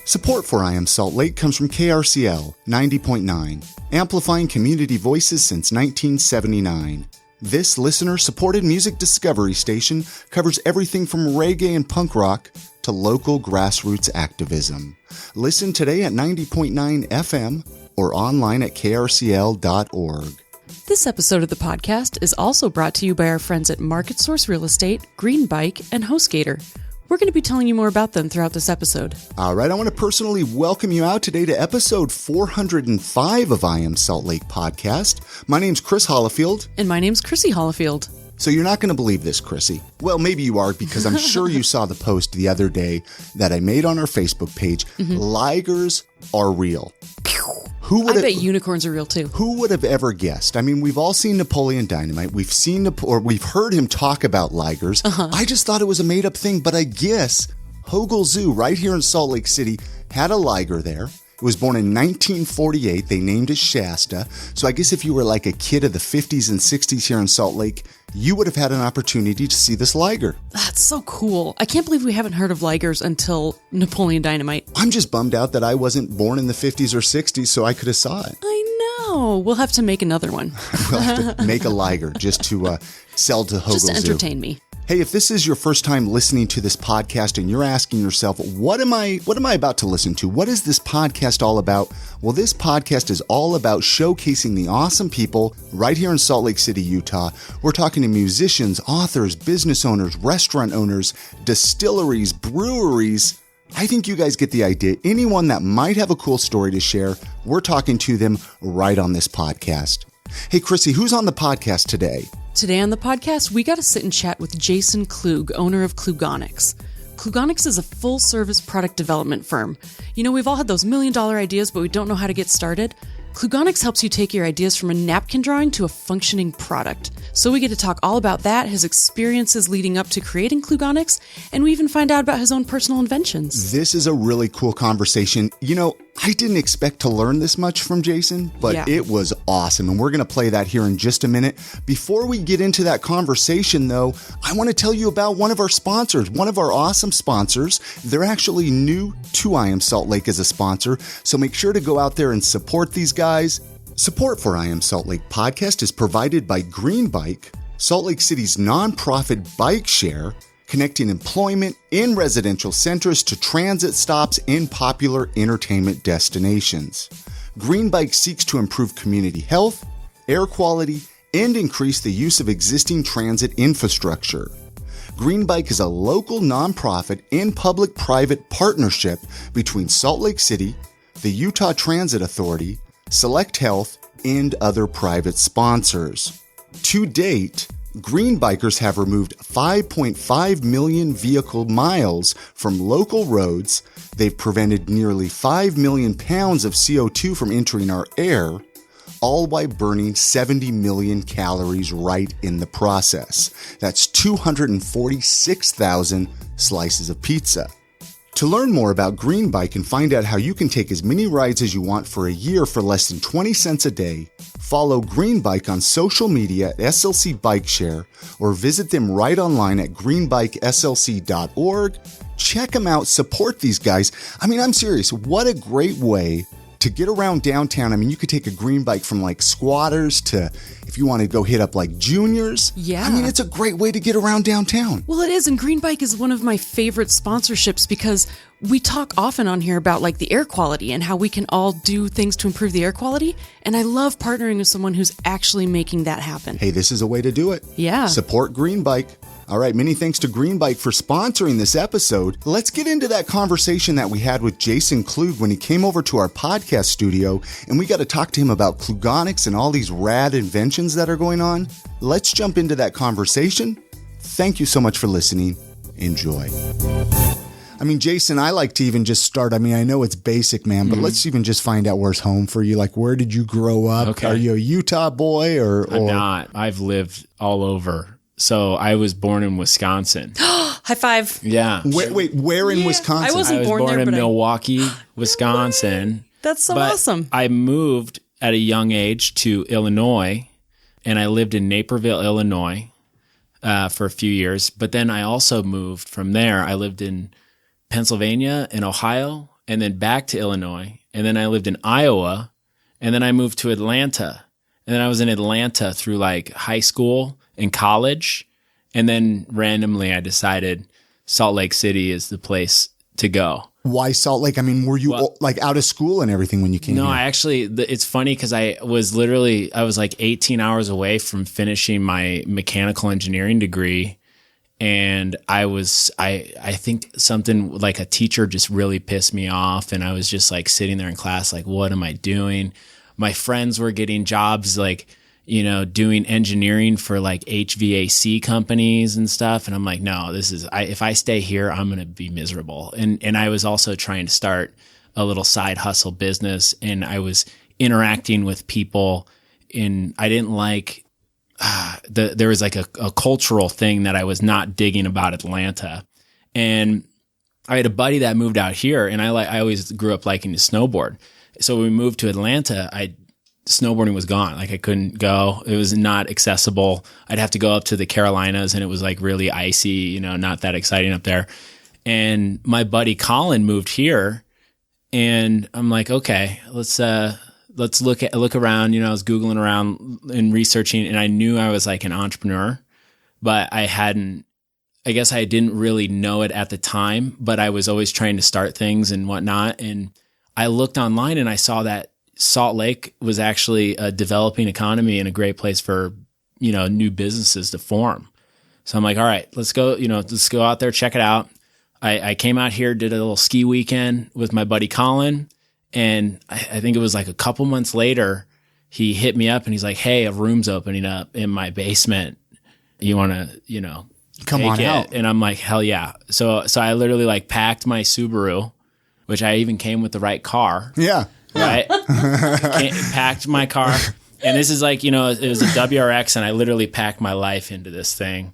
Support for I Am Salt Lake comes from KRCL 90.9, amplifying community voices since 1979. This listener-supported music discovery station covers everything from reggae and punk rock to local grassroots activism. Listen today at 90.9 FM or online at krcl.org. This episode of the podcast is also brought to you by our friends at Market Source Real Estate, Green Bike, and HostGator. We're going to be telling you more about them throughout this episode. All right, I want to personally welcome you out today to episode 405 of I Am Salt Lake podcast. My name's Chris Hollifield. And my name's Chrissy Hollifield. So you're not going to believe this, Chrissy. Well, maybe you are, because I'm sure you saw the post the other day that I made on our Facebook page. Ligers are real. I bet unicorns are real too. Who would have ever guessed? I mean, we've all seen Napoleon Dynamite. We've seen we've heard him talk about ligers. I just thought it was a made-up thing, but I guess Hogle Zoo right here in Salt Lake City had a liger there. It was born in 1948. They named it Shasta. So I guess if you were like a kid of the 50s and 60s here in Salt Lake, you would have had an opportunity to see this liger. That's so cool. I can't believe we haven't heard of ligers until Napoleon Dynamite. I'm just bummed out that I wasn't born in the 50s or 60s so I could have saw it. I know. We'll have to make another one. We'll have to make a liger just to sell to Hogle Zoo. Just to entertain me. Hey, if this is your first time listening to this podcast and you're asking yourself, what am I about to listen to? What is this podcast all about? Well, this podcast is all about showcasing the awesome people right here in Salt Lake City, Utah. We're talking to musicians, authors, business owners, restaurant owners, distilleries, breweries. I think you guys get the idea. Anyone that might have a cool story to share, we're talking to them right on this podcast. Hey, Chrissy, who's on the podcast today? Today on the podcast, we got to sit and chat with Jason Klug, owner of Klugonyx. Klugonyx is a full-service product development firm. You know, we've all had those million-dollar ideas, but we don't know how to get started. Klugonyx helps you take your ideas from a napkin drawing to a functioning product. So we get to talk all about that, his experiences leading up to creating Klugonyx, and we even find out about his own personal inventions. This is a really cool conversation. You know, I didn't expect to learn this much from Jason, but It was awesome, and we're going to play that here in just a minute. Before we get into that conversation, though, I want to tell you about one of our sponsors, one of our awesome sponsors. They're actually new to I Am Salt Lake as a sponsor, so make sure to go out there and support these guys. Support for I Am Salt Lake podcast is provided by Green Bike, Salt Lake City's nonprofit bike share, connecting employment in residential centers to transit stops in popular entertainment destinations. Green Bike seeks to improve community health, air quality, and increase the use of existing transit infrastructure. Green Bike is a local nonprofit and public-private partnership between Salt Lake City, the Utah Transit Authority, Select Health, and other private sponsors. To date, Green Bikers have removed 5.5 million vehicle miles from local roads. They've prevented nearly 5 million pounds of CO2 from entering our air, all by burning 70 million calories right in the process. That's 246,000 slices of pizza. To learn more about Green Bike and find out how you can take as many rides as you want for a year for less than 20 cents a day, follow Green Bike on social media at SLC Bike Share or visit them right online at greenbikeslc.org. Check them out, support these guys. I mean, I'm serious. What a great way to get around downtown. I mean, you could take a Green Bike from like Squatters to, if you want to go hit up like Juniors. Yeah. I mean, it's a great way to get around downtown. Well, it is. And Green Bike is one of my favorite sponsorships because we talk often on here about like the air quality and how we can all do things to improve the air quality. And I love partnering with someone who's actually making that happen. Hey, this is a way to do it. Yeah. Support Green Bike. All right, many thanks to Green Bike for sponsoring this episode. Let's get into that conversation that we had with Jason Klug when he came over to our podcast studio, and we got to talk to him about Klugonyx and all these rad inventions that are going on. Let's jump into that conversation. Thank you so much for listening. Enjoy. I mean, Jason, I like to even just start. I mean, I know it's basic, man, but let's even just find out where's home for you. Like, where did you grow up? Okay. Are you a Utah boy or? I'm not. I've lived all over. So I was born in Wisconsin. High five. Yeah. Wait, where in Wisconsin? I wasn't I was born there, in but Milwaukee, Wisconsin. That's so But awesome. I moved at a young age to Illinois and I lived in Naperville, Illinois, for a few years. But then I also moved from there. I lived in Pennsylvania and Ohio, and then back to Illinois. And then I lived in Iowa, and then I moved to Atlanta. And then I was in Atlanta through like high school and college. And then randomly I decided Salt Lake City is the place to go. Why Salt Lake? I mean, were you like out of school and everything when you came here? No, I actually, it's funny because I was like 18 hours away from finishing my mechanical engineering degree. And I think something like a teacher just really pissed me off. And I was just like sitting there in class, like, what am I doing? My friends were getting jobs like, doing engineering for like HVAC companies and stuff. And I'm like, no, if I stay here, I'm going to be miserable. And I was also trying to start a little side hustle business, and I was interacting with people I didn't like, there was like a cultural thing that I was not digging about Atlanta. And I had a buddy that moved out here, and I always grew up liking to snowboard. So when we moved to Atlanta, snowboarding was gone. Like I couldn't go. It was not accessible. I'd have to go up to the Carolinas, and it was like really icy, not that exciting up there. And my buddy Colin moved here, and I'm like, okay, let's look around. I was Googling around and researching, and I knew I was like an entrepreneur, but I guess I didn't really know it at the time, but I was always trying to start things and whatnot. And I looked online and I saw that Salt Lake was actually a developing economy and a great place for, new businesses to form. So I'm like, all right, let's go out there, check it out. I came out here, did a little ski weekend with my buddy Colin. And I think it was like a couple months later, he hit me up and he's like, hey, a room's opening up in my basement. You want to, come on out. And I'm like, hell yeah. So I literally like packed my Subaru, which I even came with the right car. Yeah. Right. Packed my car. And this is like, it was a WRX, and I literally packed my life into this thing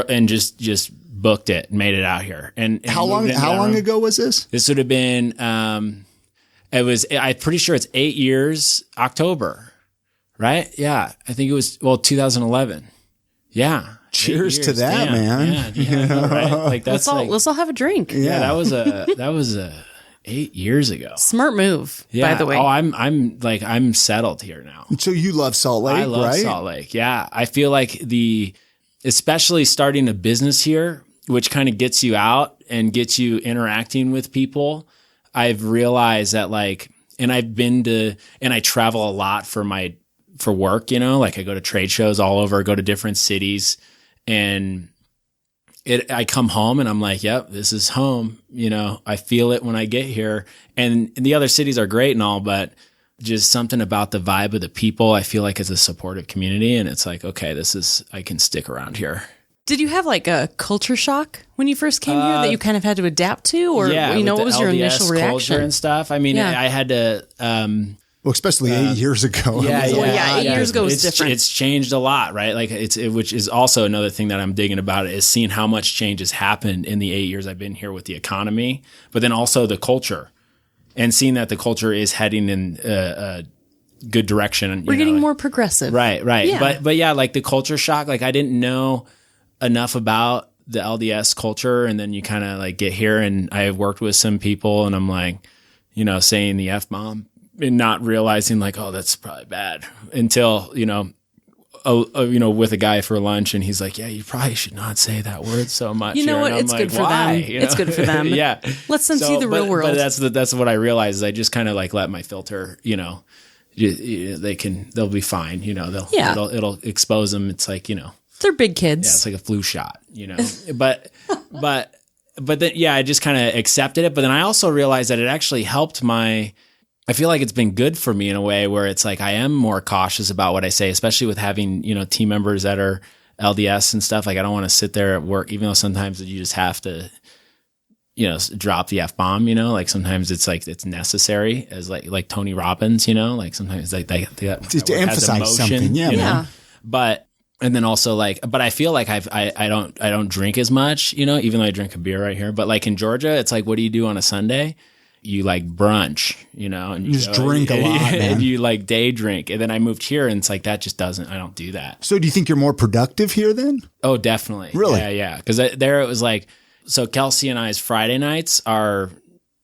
and just booked it and made it out here. And how long ago was this? This would have been, I'm pretty sure it's 8 years, October, right? Yeah. I think it was, 2011. Yeah. Cheers to that, damn. man. Yeah, right? Like let's all have a drink. Yeah. That was a 8 years ago. Smart move, by the way. Oh, I'm settled here now. So you love Salt Lake, right? I love Salt Lake. Yeah. I feel like especially starting a business here, which kind of gets you out and gets you interacting with people. I've realized that and I travel a lot for work, like I go to trade shows all over, go to different cities, and I come home and I'm like, yep, this is home. I feel it when I get here. And the other cities are great and all, but just something about the vibe of the people, I feel like it's a supportive community, and it's like, okay, I can stick around here. Did you have like a culture shock when you first came here that you kind of had to adapt to, or what was your initial reaction? Culture and stuff. I mean, I had to. Well, especially 8 years ago. 8 years ago was different. It's changed a lot, right? Like which is also another thing that I'm digging about is seeing how much change has happened in the 8 years I've been here with the economy, but then also the culture, and seeing that the culture is heading in a good direction. We're getting more progressive, right? Yeah. But yeah, like the culture shock. Like I didn't know enough about the LDS culture, and then you kind of like get here, and I have worked with some people, and I'm like, saying the F-bomb. And not realizing like, oh, that's probably bad until, with a guy for lunch, and he's like, yeah, you probably should not say that word so much. You know what? It's good for them. It's good for them. Yeah. Let them see the real world. But that's what I realized is I just kind of like let my filter, they'll be fine. It'll expose them. It's like, they're big kids. Yeah. It's like a flu shot, but then, yeah, I just kind of accepted it. But then I also realized that it actually helped I feel like it's been good for me in a way where it's like I am more cautious about what I say, especially with having, team members that are LDS and stuff. Like I don't want to sit there at work, even though sometimes you just have to, drop the F-bomb, like sometimes it's like it's necessary as like Tony Robbins, like sometimes like they to emphasize emotion, something. Yeah. But and then also but I feel like I don't drink as much, even though I drink a beer right here. But like in Georgia, it's like, what do you do on a Sunday? you like brunch, and you just drink a lot, man. And you like day drink. And then I moved here and it's like, I don't do that. So do you think you're more productive here then? Oh, definitely. Really? Yeah. Cause there it was like, so Kelsey and I's Friday nights are,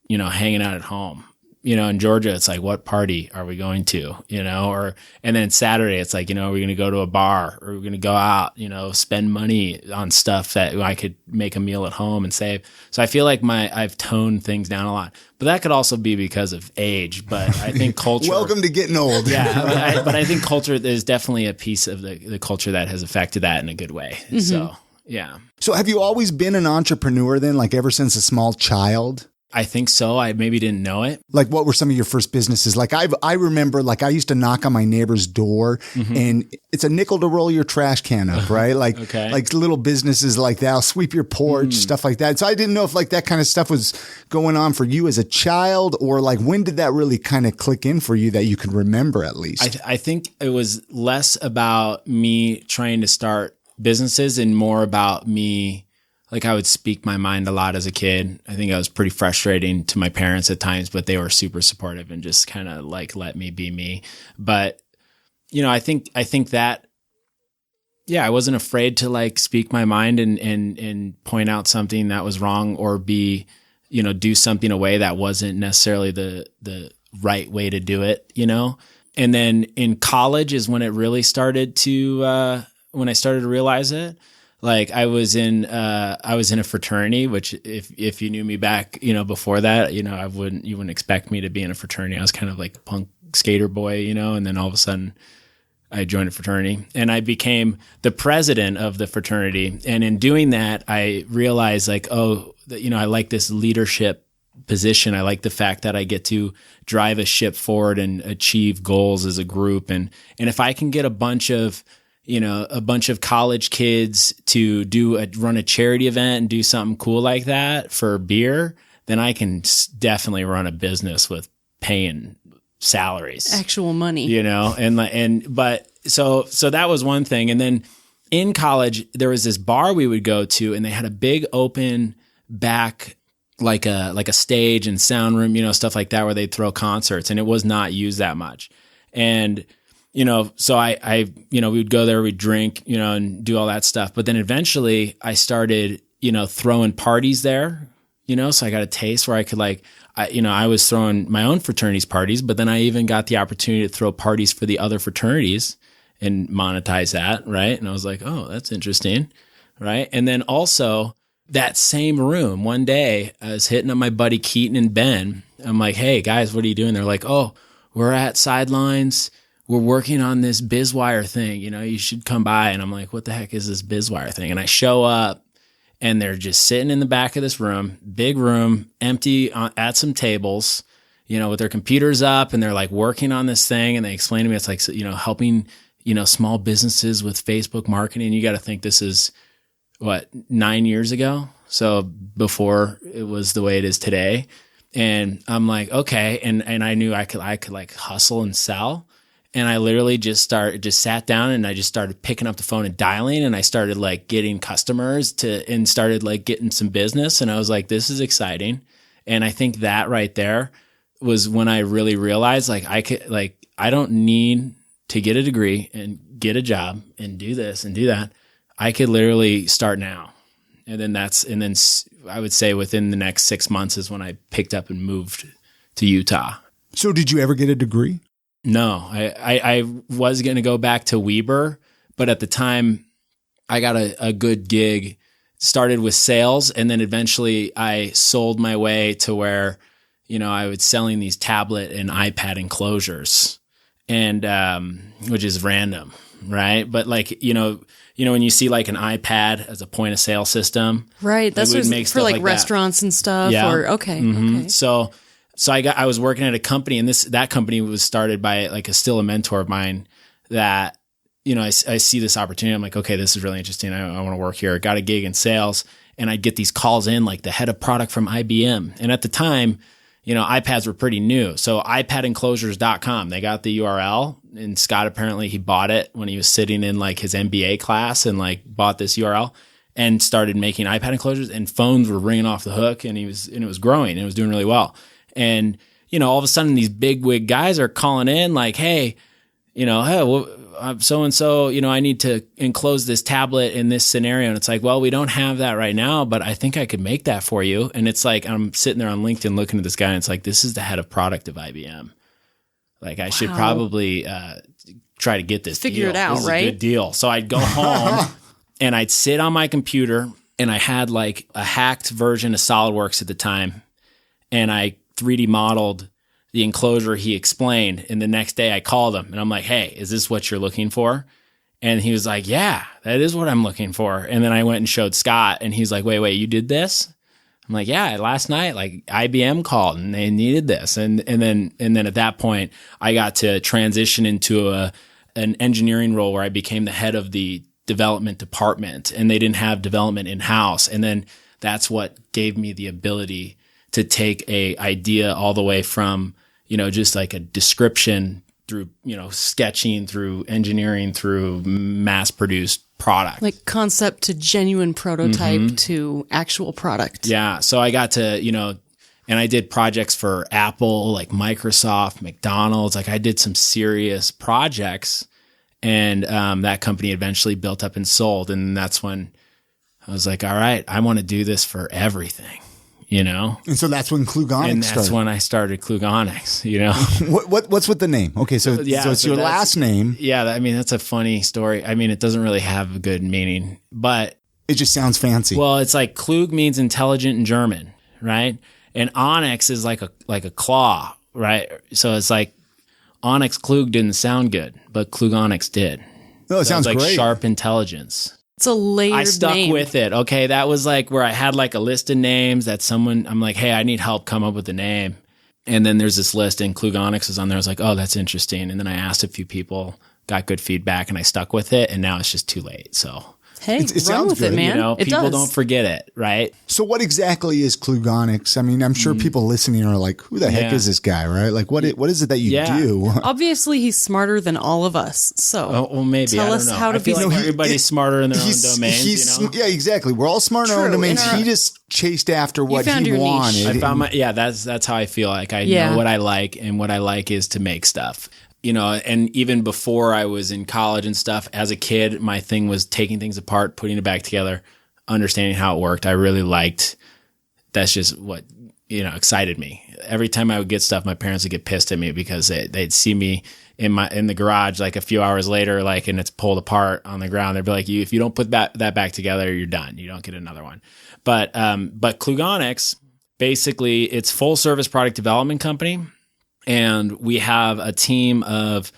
hanging out at home. In Georgia, it's like, what party are we going to, and then Saturday, it's like, are we going to go to a bar or we're going to go out, spend money on stuff that I could make a meal at home and save. So I feel like I've toned things down a lot, but that could also be because of age, but I think culture. Welcome to getting old. Yeah. But I think culture, there's definitely a piece of the culture that has affected that in a good way. Mm-hmm. So, yeah. So have you always been an entrepreneur then, like ever since a small child? I think so. I maybe didn't know it. Like, what were some of your first businesses? Like, I remember, like, I used to knock on my neighbor's door, and it's a nickel to roll your trash can up, right? Like, okay. Like little businesses like that. I'll sweep your porch, stuff like that. So I didn't know if like that kind of stuff was going on for you as a child, or like when did that really kind of click in for you that you could remember at least? I think it was less about me trying to start businesses and more about me. Like I would speak my mind a lot as a kid. I think I was pretty frustrating to my parents at times, but they were super supportive and just kind of like let me be me. But I think that, yeah, I wasn't afraid to like speak my mind and point out something that was wrong or do something a way that wasn't necessarily the right way to do it, And then in college is when it really started to when I started to realize it. Like I was in a fraternity, which if you knew me back, before that, you wouldn't expect me to be in a fraternity. I was kind of like a punk skater boy, and then all of a sudden I joined a fraternity and I became the president of the fraternity. And in doing that, I realized like, I like this leadership position. I like the fact that I get to drive a ship forward and achieve goals as a group. And if I can get a bunch of college kids to run a charity event and do something cool like that for beer, then I can definitely run a business with paying salaries, actual money, but so that was one thing. And then in college, there was this bar we would go to and they had a big open back, like a stage and sound room, stuff like that, where they'd throw concerts, and it was not used that much. And so I we would go there, we'd drink, and do all that stuff. But then eventually I started, throwing parties there, so I got a taste where I could I was throwing my own fraternities parties, but then I even got the opportunity to throw parties for the other fraternities and monetize that. Right. And I was like, oh, that's interesting. Right. And then also that same room one day I was hitting up my buddy Keaton and Ben. I'm like, hey guys, what are you doing? They're like, oh, we're at Sidelines. We're working on this BizWire thing, you should come by. And I'm like, what the heck is this BizWire thing? And I show up and they're just sitting in the back of this room, big room, empty at some tables, with their computers up, and they're like working on this thing. And they explain to me, it's like, helping, small businesses with Facebook marketing. You got to think this is 9 years ago. So before it was the way it is today. And I'm like, okay. And I knew I could like hustle and sell. And I literally just sat down and I just started picking up the phone and dialing, and I started like getting customers and started like getting some business. And I was like, this is exciting. And I think that right there was when I really realized like I don't need to get a degree and get a job and do this and do that. I could literally start now. And then I would say within the next 6 months is when I picked up and moved to Utah. So did you ever get a degree? No, I was going to go back to Weber, but at the time I got a good gig, started with sales, and then eventually I sold my way to where, I was selling these tablet and iPad enclosures, and which is random, right? But like, when you see like an iPad as a point of sale system, right? That's what for like restaurants and stuff. Yeah. Or okay. So I was working at a company, and that company was started by like still a mentor of mine that, I see this opportunity. I'm like, okay, this is really interesting. I want to work here. I got a gig in sales, and I'd get these calls in like the head of product from IBM. And at the time, iPads were pretty new. So iPadEnclosures.com, they got the URL, and Scott, apparently he bought it when he was sitting in like his MBA class and like bought this URL and started making iPad enclosures, and phones were ringing off the hook, and it was growing. It was doing really well. And, all of a sudden these big wig guys are calling in like, hey, hey, well, so-and-so, I need to enclose this tablet in this scenario. And it's like, well, we don't have that right now, but I think I could make that for you. And it's like, I'm sitting there on LinkedIn looking at this guy and it's like, this is the head of product of IBM. Like I should probably try to get this Figure deal. it out, this is right? a good deal. So I'd go home and I'd sit on my computer and I had like a hacked version of SolidWorks at the time. And I 3D modeled the enclosure he explained. And the next day I called him and I'm like, hey, is this what you're looking for? And he was like, yeah, that is what I'm looking for. And then I went and showed Scott and he's like, wait, you did this? I'm like, yeah, last night, like IBM called and they needed this. And then at that point I got to transition into an engineering role where I became the head of the development department and they didn't have development in-house. And then that's what gave me the ability to take a idea all the way from, just like a description through, sketching, through engineering, through mass produced product. Like concept to genuine prototype to actual product. Yeah. So I got to, and I did projects for Apple, like Microsoft, McDonald's. Like I did some serious projects and that company eventually built up and sold. And that's when I was like, all right, I want to do this for everything. And so that's when Klugonyx started. And that's when I started Klugonyx, What's with the name? Okay, so it's your last name. Yeah, that's a funny story. It doesn't really have a good meaning, but it just sounds fancy. Well, it's like Klug means intelligent in German, right? And onyx is like a claw, right? So it's like onyx Klug didn't sound good, but Klugonyx did. No, it sounds like great. Sharp intelligence. It's a layered I stuck name. with it. Okay. That was like where I had like a list of names that I'm like, hey, I need help come up with the name. And then there's this list and Klugonyx is on there. I was like, oh, that's interesting. And then I asked a few people, got good feedback and I stuck with it. And now it's just too late. So hey, it run sounds with good. it, man. It people does. don't forget it. Right. So what exactly is Klugonyx? I'm sure people listening are like, who the heck is this guy? Right. Like what is it that you do? Obviously he's smarter than all of us. So well, maybe. tell I don't us know. how to I feel be like everybody's smarter in their own domains. Yeah, exactly. We're all smart in our own True. domains. He just chased after what found he your niche. wanted. I found that's how I feel. Like I know what I like, and what I like is to make stuff. And even before I was in college and stuff, as a kid, my thing was taking things apart, putting it back together, understanding how it worked. I really liked, that's just what, excited me. Every time I would get stuff, my parents would get pissed at me because they'd see me in the garage, like a few hours later, like, and it's pulled apart on the ground. They'd be like, if you don't put that back together, you're done. You don't get another one. But Klugonyx, basically it's full service product development company. And we have a team of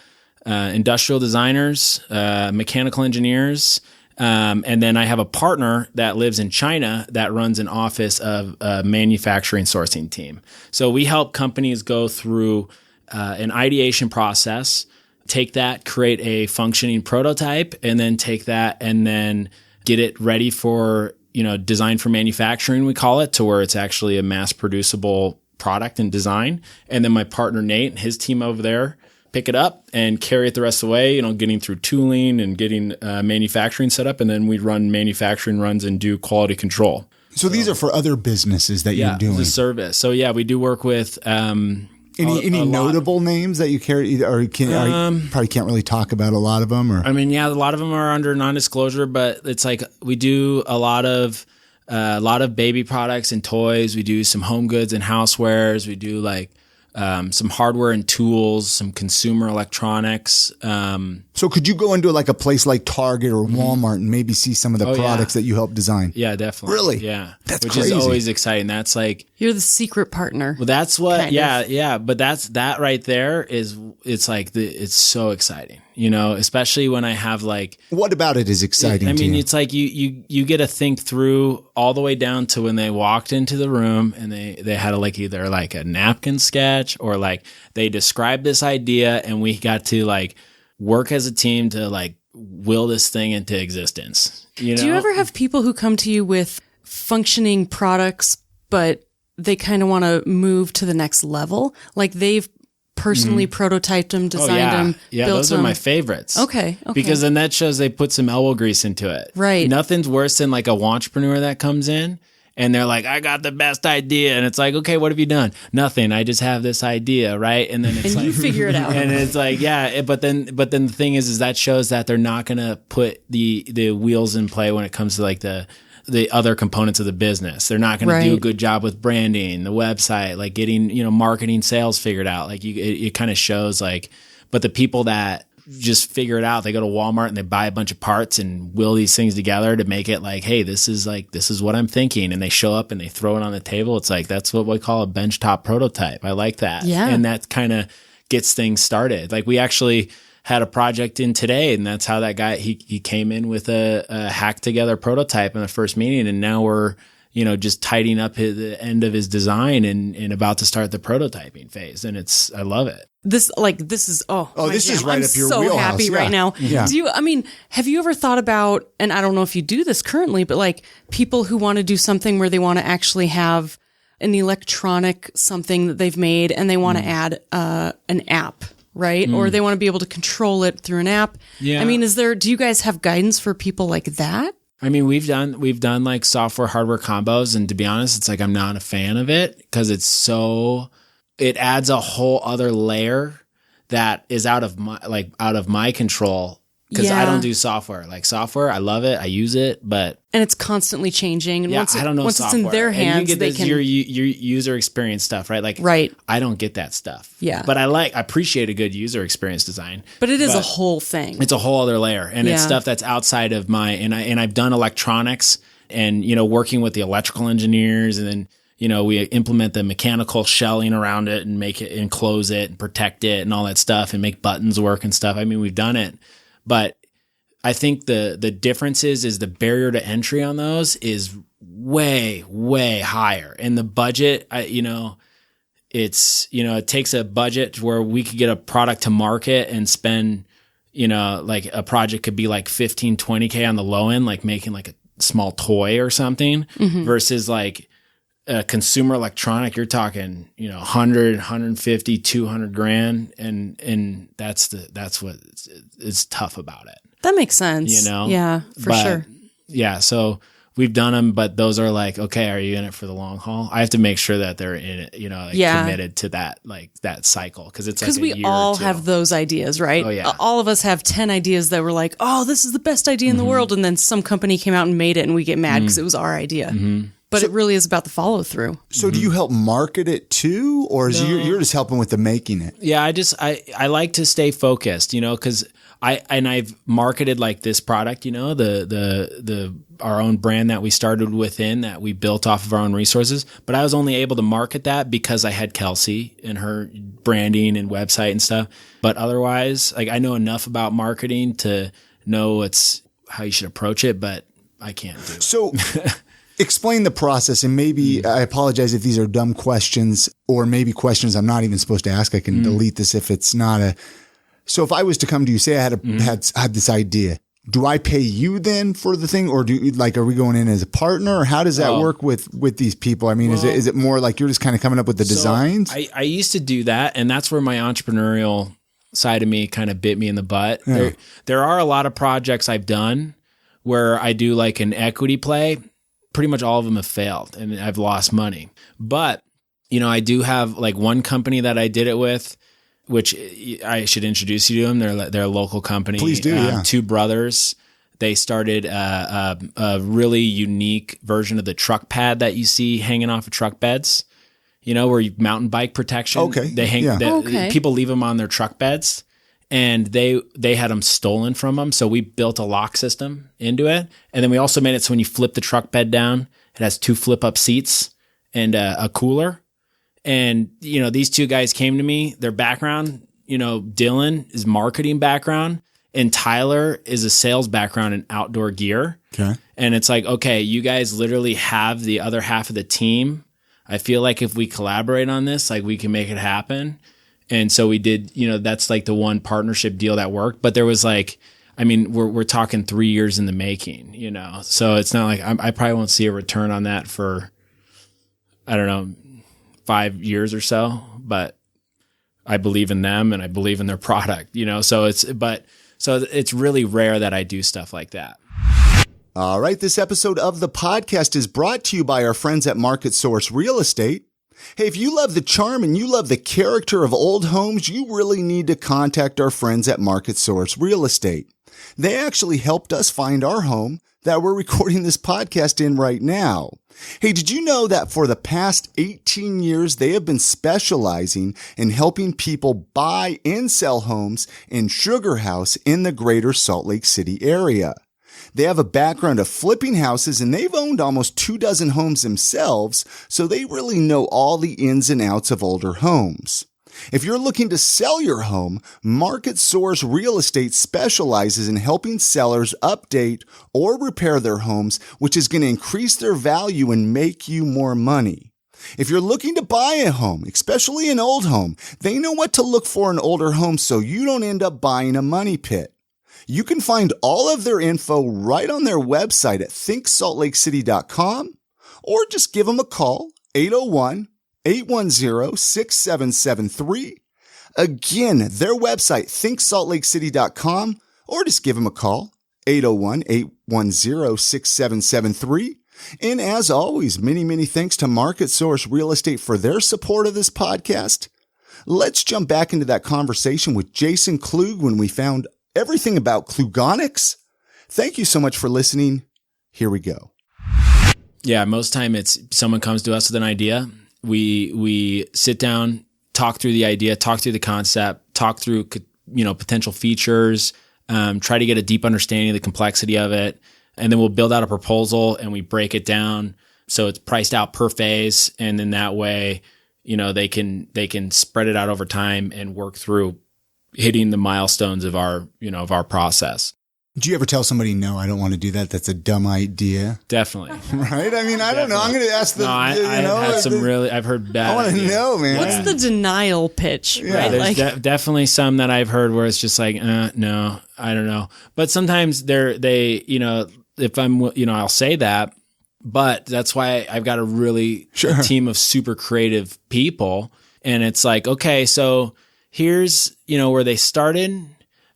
industrial designers, mechanical engineers, and then I have a partner that lives in China that runs an office of a manufacturing sourcing team. So we help companies go through an ideation process, take that, create a functioning prototype, and then take that and then get it ready for, design for manufacturing, we call it, to where it's actually a mass producible product and design. And then my partner Nate and his team over there pick it up and carry it the rest of the way, getting through tooling and getting manufacturing set up. And then we run manufacturing runs and do quality control. So these are for other businesses that you're doing. The service. So we do work with any notable names that you carry, or you probably can't really talk about a lot of them. Or a lot of them are under non-disclosure, but it's like we do a lot of baby products and toys. We do some home goods and housewares. We do like some hardware and tools, some consumer electronics. So could you go into like a place like Target or Walmart and maybe see some of the products that you help design? Yeah, definitely. Really? Yeah. That's Which crazy. is always exciting. That's like, you're the secret partner. well, that's what, kind of. yeah. But that right there is, it's like, it's so exciting, especially when I have like, what about it is exciting to you? It's like you get to think through all the way down to when they walked into the room and they had either like a napkin sketch or like they described this idea and we got to like work as a team to like will this thing into existence. Do you ever have people who come to you with functioning products, but they kind of want to move to the next level? Like they've personally prototyped them, designed them, yeah, built those them. are my favorites. Okay. Because then that shows they put some elbow grease into it. Right. Nothing's worse than like a wantrepreneur that comes in And they're like, I got the best idea. And it's like, okay, what have you done? Nothing. I just have this idea. Right. And then it's and like, you figure it out. And it's like, yeah. But then the thing is that shows that they're not going to put the wheels in play when it comes to like the other components of the business. They're not going to do a good job with branding, the website, like getting, marketing, sales figured out. Like it kind of shows like, but the people that just figure it out, they go to Walmart and they buy a bunch of parts and will these things together to make it like, hey, this is what I'm thinking. And they show up and they throw it on the table. It's like, that's what we call a benchtop prototype. I like that. Yeah. And that kind of gets things started. Like we actually had a project in today, and that's how that guy, he came in with a hacked together prototype in the first meeting. And now we're, just tidying up the end of his design and about to start the prototyping phase. And I love it. This is this is right I'm up your so wheelhouse. happy right now. Yeah. Have you ever thought about, and I don't know if you do this currently, but like people who want to do something where they want to actually have an electronic something that they've made and they want to add an app, right? Or they want to be able to control it through an app. Yeah. Do you guys have guidance for people like that? I mean, we've done like software hardware combos, and to be honest, it's like I'm not a fan of it because it adds a whole other layer that is out of my control. Because I don't do software. Like software, I love it, I use it, but it's constantly changing. And I don't know once software. it's in their hands, and you they get can your user experience stuff, right? Like, I don't get that stuff. Yeah, but I appreciate a good user experience design. But it is a whole thing. It's a whole other layer, and it's stuff that's outside of and I've done electronics, and working with the electrical engineers, and then. We implement the mechanical shelling around it and make it and close it and protect it and all that stuff and make buttons work and stuff. I mean, we've done it, but I think the difference is the barrier to entry on those is way, way higher. And the budget, it takes a budget where we could get a product to market and spend, like a project could be like 15, 20K on the low end, like making like a small toy or something versus like, a consumer electronic, you're talking, 100, 150, 200 grand. And that's what is tough about it. That makes sense. Yeah, for sure. Yeah. So we've done them, but those are like, okay, are you in it for the long haul? I have to make sure that they're in it, committed to that, like that cycle. Cause it's like we all have those ideas, right? Oh yeah. All of us have 10 ideas that were like, oh, this is the best idea in the world. And then some company came out and made it and we get mad because it was our idea. But it really is about the follow through. So do you help market it too? Or you're just helping with the making it? Yeah, I like to stay focused, cause I've marketed like this product, our own brand that we started within that we built off of our own resources. But I was only able to market that because I had Kelsey and her branding and website and stuff. But otherwise, like I know enough about marketing to know it's how you should approach it, but I can't do it. So explain the process, and maybe I apologize if these are dumb questions or maybe questions I'm not even supposed to ask. I can delete this if it's not so if I was to come to you, say I had this idea, do I pay you then for the thing, or are we going in as a partner, or how does that work with these people? I mean, is it more like you're just kind of coming up with the designs? I used to do that, and that's where my entrepreneurial side of me kind of bit me in the butt. Yeah. There are a lot of projects I've done where I do like an equity play. Pretty much all of them have failed and I've lost money. But, I do have like one company that I did it with, which I should introduce you to them. They're a local company. Please do, yeah. Two brothers. They started a really unique version of the truck pad that you see hanging off of truck beds, where you mountain bike protection. Okay. They hang, people leave them on their truck beds. And they had them stolen from them. So we built a lock system into it. And then we also made it so when you flip the truck bed down, it has 2 flip up seats and a cooler. And, these two guys came to me, their background, Dylan is marketing background and Tyler is a sales background in outdoor gear. Okay. And it's like, okay, you guys literally have the other half of the team. I feel like if we collaborate on this, like we can make it happen. And so we did, that's like the one partnership deal that worked. But there was like, we're talking 3 years in the making, so it's not like I probably won't see a return on that for, I don't know, 5 years or so, but I believe in them and I believe in their product, so it's really rare that I do stuff like that. All right, this episode of the podcast is brought to you by our friends at Market Source Real Estate. Hey, if you love the charm and you love the character of old homes, you really need to contact our friends at Market Source Real Estate. They actually helped us find our home that we're recording this podcast in right now. Hey, did you know that for the past 18 years, they have been specializing in helping people buy and sell homes in Sugar House in the greater Salt Lake City area? They have a background of flipping houses and they've owned almost 24 homes themselves, so they really know all the ins and outs of older homes. If you're looking to sell your home, Market Source Real Estate specializes in helping sellers update or repair their homes, which is going to increase their value and make you more money. If you're looking to buy a home, especially an old home, they know what to look for in older homes so you don't end up buying a money pit. You can find all of their info right on their website at thinksaltlakecity.com or just give them a call, 801-810-6773. Again, their website, thinksaltlakecity.com, or just give them a call, 801-810-6773. And as always, many thanks to Market Source Real Estate for their support of this podcast. Let's jump back into that conversation with Jason Klug when we found everything about Klugonyx. Thank you so much for listening. Here we go. Yeah, most time it's someone comes to us with an idea. We sit down, talk through the idea, talk through the concept, talk through potential features, try to get a deep understanding of the complexity of it, and then we'll build out a proposal and we break it down so it's priced out per phase, and then that way, they can spread it out over time and work through hitting the milestones of our process. Do you ever tell somebody, no, I don't want to do that? That's a dumb idea. Definitely. Right? I mean, I don't know. I'm going to ask them. I've heard bad. I want to know, man. What's the denial pitch? Yeah, right? There's definitely some that I've heard where it's just like, no, I don't know. But sometimes if I'm, I'll say that, but that's why I've got a team of super creative people. And it's like, okay, so here's, where they started.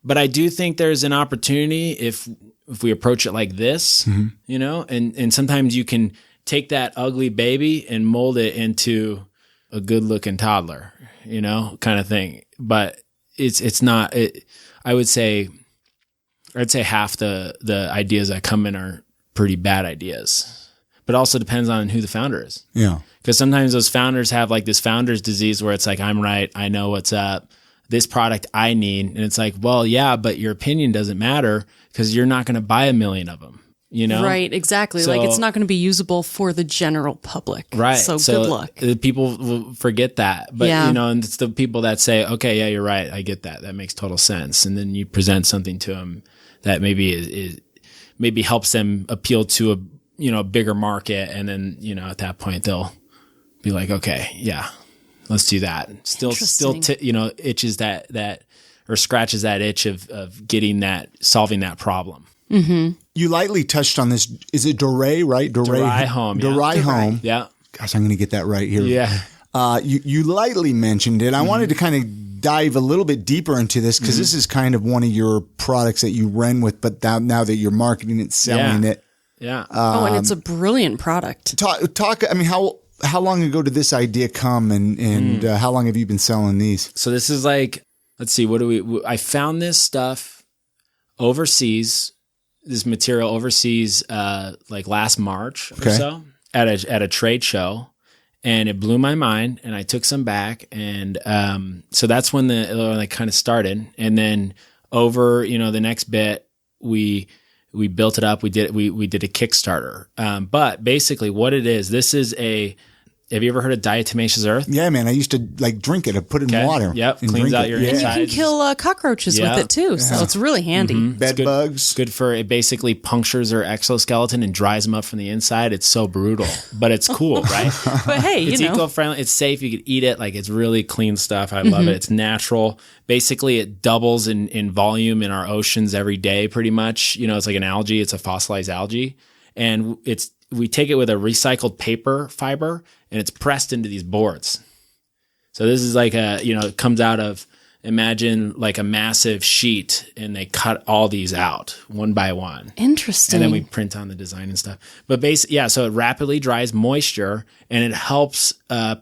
But I do think there's an opportunity if we approach it like this, and sometimes you can take that ugly baby and mold it into a good looking toddler, kind of thing. But it's not, I'd say half the ideas that come in are pretty bad ideas, but also depends on who the founder is. Yeah. Because sometimes those founders have like this founder's disease where it's like, I'm right. I know what's up. This product I need. And it's like, well, yeah, but your opinion doesn't matter because you're not going to buy 1 million of them, Right, exactly. So, like it's not going to be usable for the general public. Right. So good luck. People will forget that. But, and it's the people that say, okay, yeah, you're right. I get that. That makes total sense. And then you present something to them that maybe maybe helps them appeal to a bigger market. And then, at that point they'll be like, okay, yeah. Let's do that. Still, itches that or scratches that itch of solving that problem. Mm-hmm. You lightly touched on this. Is it Dorai, right? Dorai Home. Dorai Home. Yeah. Gosh, I'm going to get that right here. Yeah. You lightly mentioned it. I wanted to kind of dive a little bit deeper into this because this is kind of one of your products that you run with, but now that you're marketing it, selling it. Yeah. And it's a brilliant product. Talk. I mean, how long ago did this idea come and how long have you been selling these? So this is like, let's see, I found this stuff overseas, this material overseas, like last March or so at a trade show, and it blew my mind and I took some back. And, so that's when it kind of started. And then over, the next bit, we built it up. We did a Kickstarter. But basically what it is, this is have you ever heard of diatomaceous earth? Yeah, man. I used to drink it. I put it in water. Yep. Cleans out your insides. And you can kill cockroaches with it too. So it's really handy. Mm-hmm. Bed bugs. Good for it. Basically punctures their exoskeleton and dries them up from the inside. It's so brutal, but it's cool, right? But hey, it's eco-friendly. It's safe. You could eat it. Like it's really clean stuff. I love it. It's natural. Basically, it doubles in volume in our oceans every day, pretty much. It's like an algae. It's a fossilized algae, and we take it with a recycled paper fiber and it's pressed into these boards. So this is like it comes out of imagine like a massive sheet, and they cut all these out one by one. Interesting. And then we print on the design and stuff. But so it rapidly dries moisture, and it helps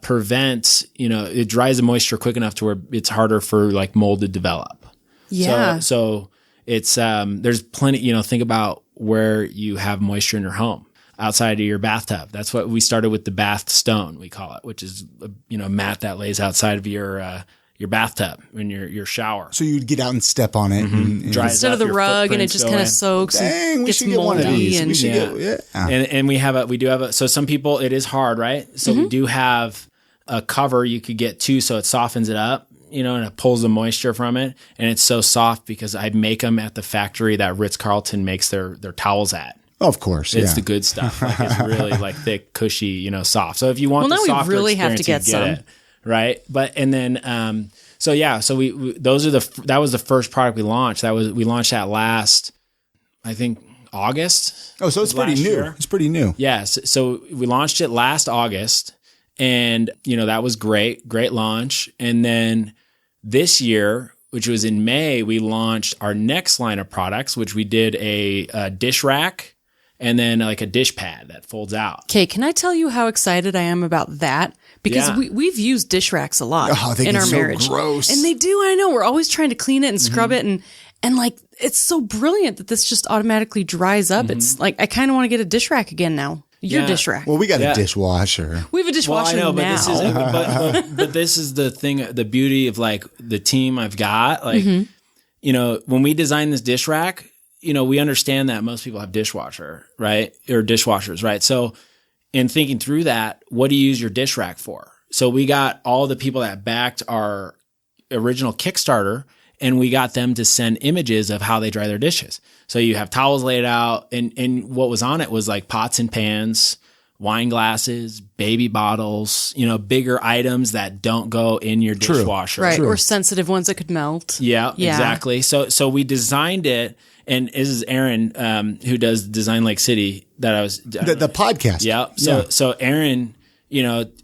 prevent, it dries the moisture quick enough to where it's harder for like mold to develop. Yeah. So it's, there's plenty, think about where you have moisture in your home. Outside of your bathtub. That's what we started with, the bath stone, we call it, which is, a mat that lays outside of your bathtub in your shower. So you'd get out and step on it. And instead of the rug, and it just kind of soaks. Dang, and we gets should get one of these. And, we should And we do have so some people, it is hard, right? So we do have a cover you could get too, so it softens it up, and it pulls the moisture from it. And it's so soft because I make them at the factory that Ritz-Carlton makes their towels at. Of course, it's the good stuff. Like it's really like thick, cushy, soft. So if you want the softer we really have to get some, it, right? But and then so we that was the first product we launched. We launched that last, I think, August. Oh, so it's pretty new. Year. It's pretty new. Yes. So we launched it last August, and that was great launch. And then this year, which was in May, we launched our next line of products, which we did a dish rack. And then like a dish pad that folds out. Okay, can I tell you how excited I am about that? Because we've used dish racks a lot in our marriage. Gross. And they do, I know. We're always trying to clean it and scrub it. And like, it's so brilliant that this just automatically dries up. It's like, I kind of want to get a dish rack again now. Your dish rack. Well, we got a dishwasher. We have a dishwasher now. But this is the thing, the beauty of like the team I've got. Like, when we designed this dish rack, we understand that most people have dishwasher, right? Or dishwashers, right? So in thinking through that, what do you use your dish rack for? So we got all the people that backed our original Kickstarter, and we got them to send images of how they dry their dishes. So you have towels laid out, and what was on it was like pots and pans, wine glasses, baby bottles, bigger items that don't go in your dishwasher. Right. Or sensitive ones that could melt. Yeah, exactly. So we designed it. And this is Aaron, who does Design Lake City that I was... The podcast. Yeah. So Aaron,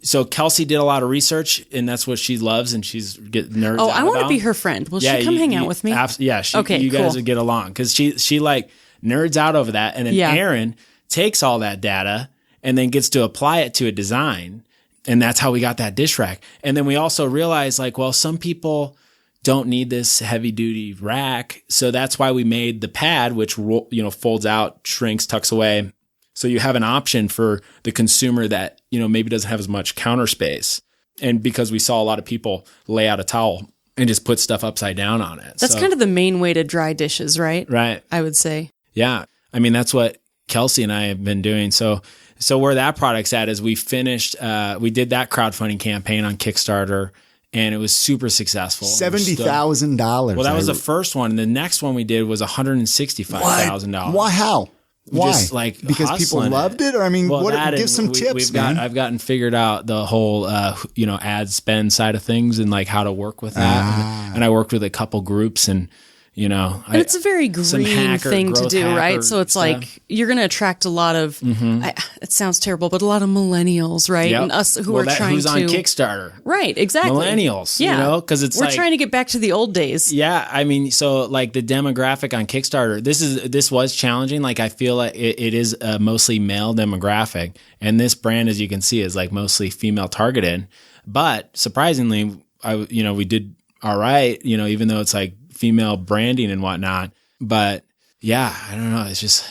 so Kelsey did a lot of research, and that's what she loves, and she's nerds out I want to be her friend. Will she come hang out with me? You guys would get along, because she like nerds out over that. And then Aaron takes all that data and then gets to apply it to a design. And that's how we got that dish rack. And then we also realized like, well, some people don't need this heavy duty rack. So that's why we made the pad, which, folds out, shrinks, tucks away. So you have an option for the consumer that, maybe doesn't have as much counter space. And because we saw a lot of people lay out a towel and just put stuff upside down on it. That's kind of the main way to dry dishes, right? Right. I would say. Yeah. I mean, that's what Kelsey and I have been doing. So where that product's at is we finished, we did that crowdfunding campaign on Kickstarter. And it was super successful. $70,000. Well, that was the first one. And the next one we did was $165,000. Why? How? Why? Just like because people loved it? Or I mean, give some tips, man. I've gotten figured out the whole, ad spend side of things and like how to work with that. And I worked with a couple groups, and and it's a very green thing to do, right? So it's stuff. Like you're going to attract a lot of, it sounds terrible, but a lot of millennials, right? Yep. And us who are trying who's on Kickstarter. Right, exactly. Millennials, because we're trying to get back to the old days. Yeah, I mean, so like the demographic on Kickstarter, this was challenging. Like I feel like it is a mostly male demographic. And this brand, as you can see, is like mostly female targeted. But surprisingly, we did all right, even though it's like female branding and whatnot. But yeah, I don't know. It's just,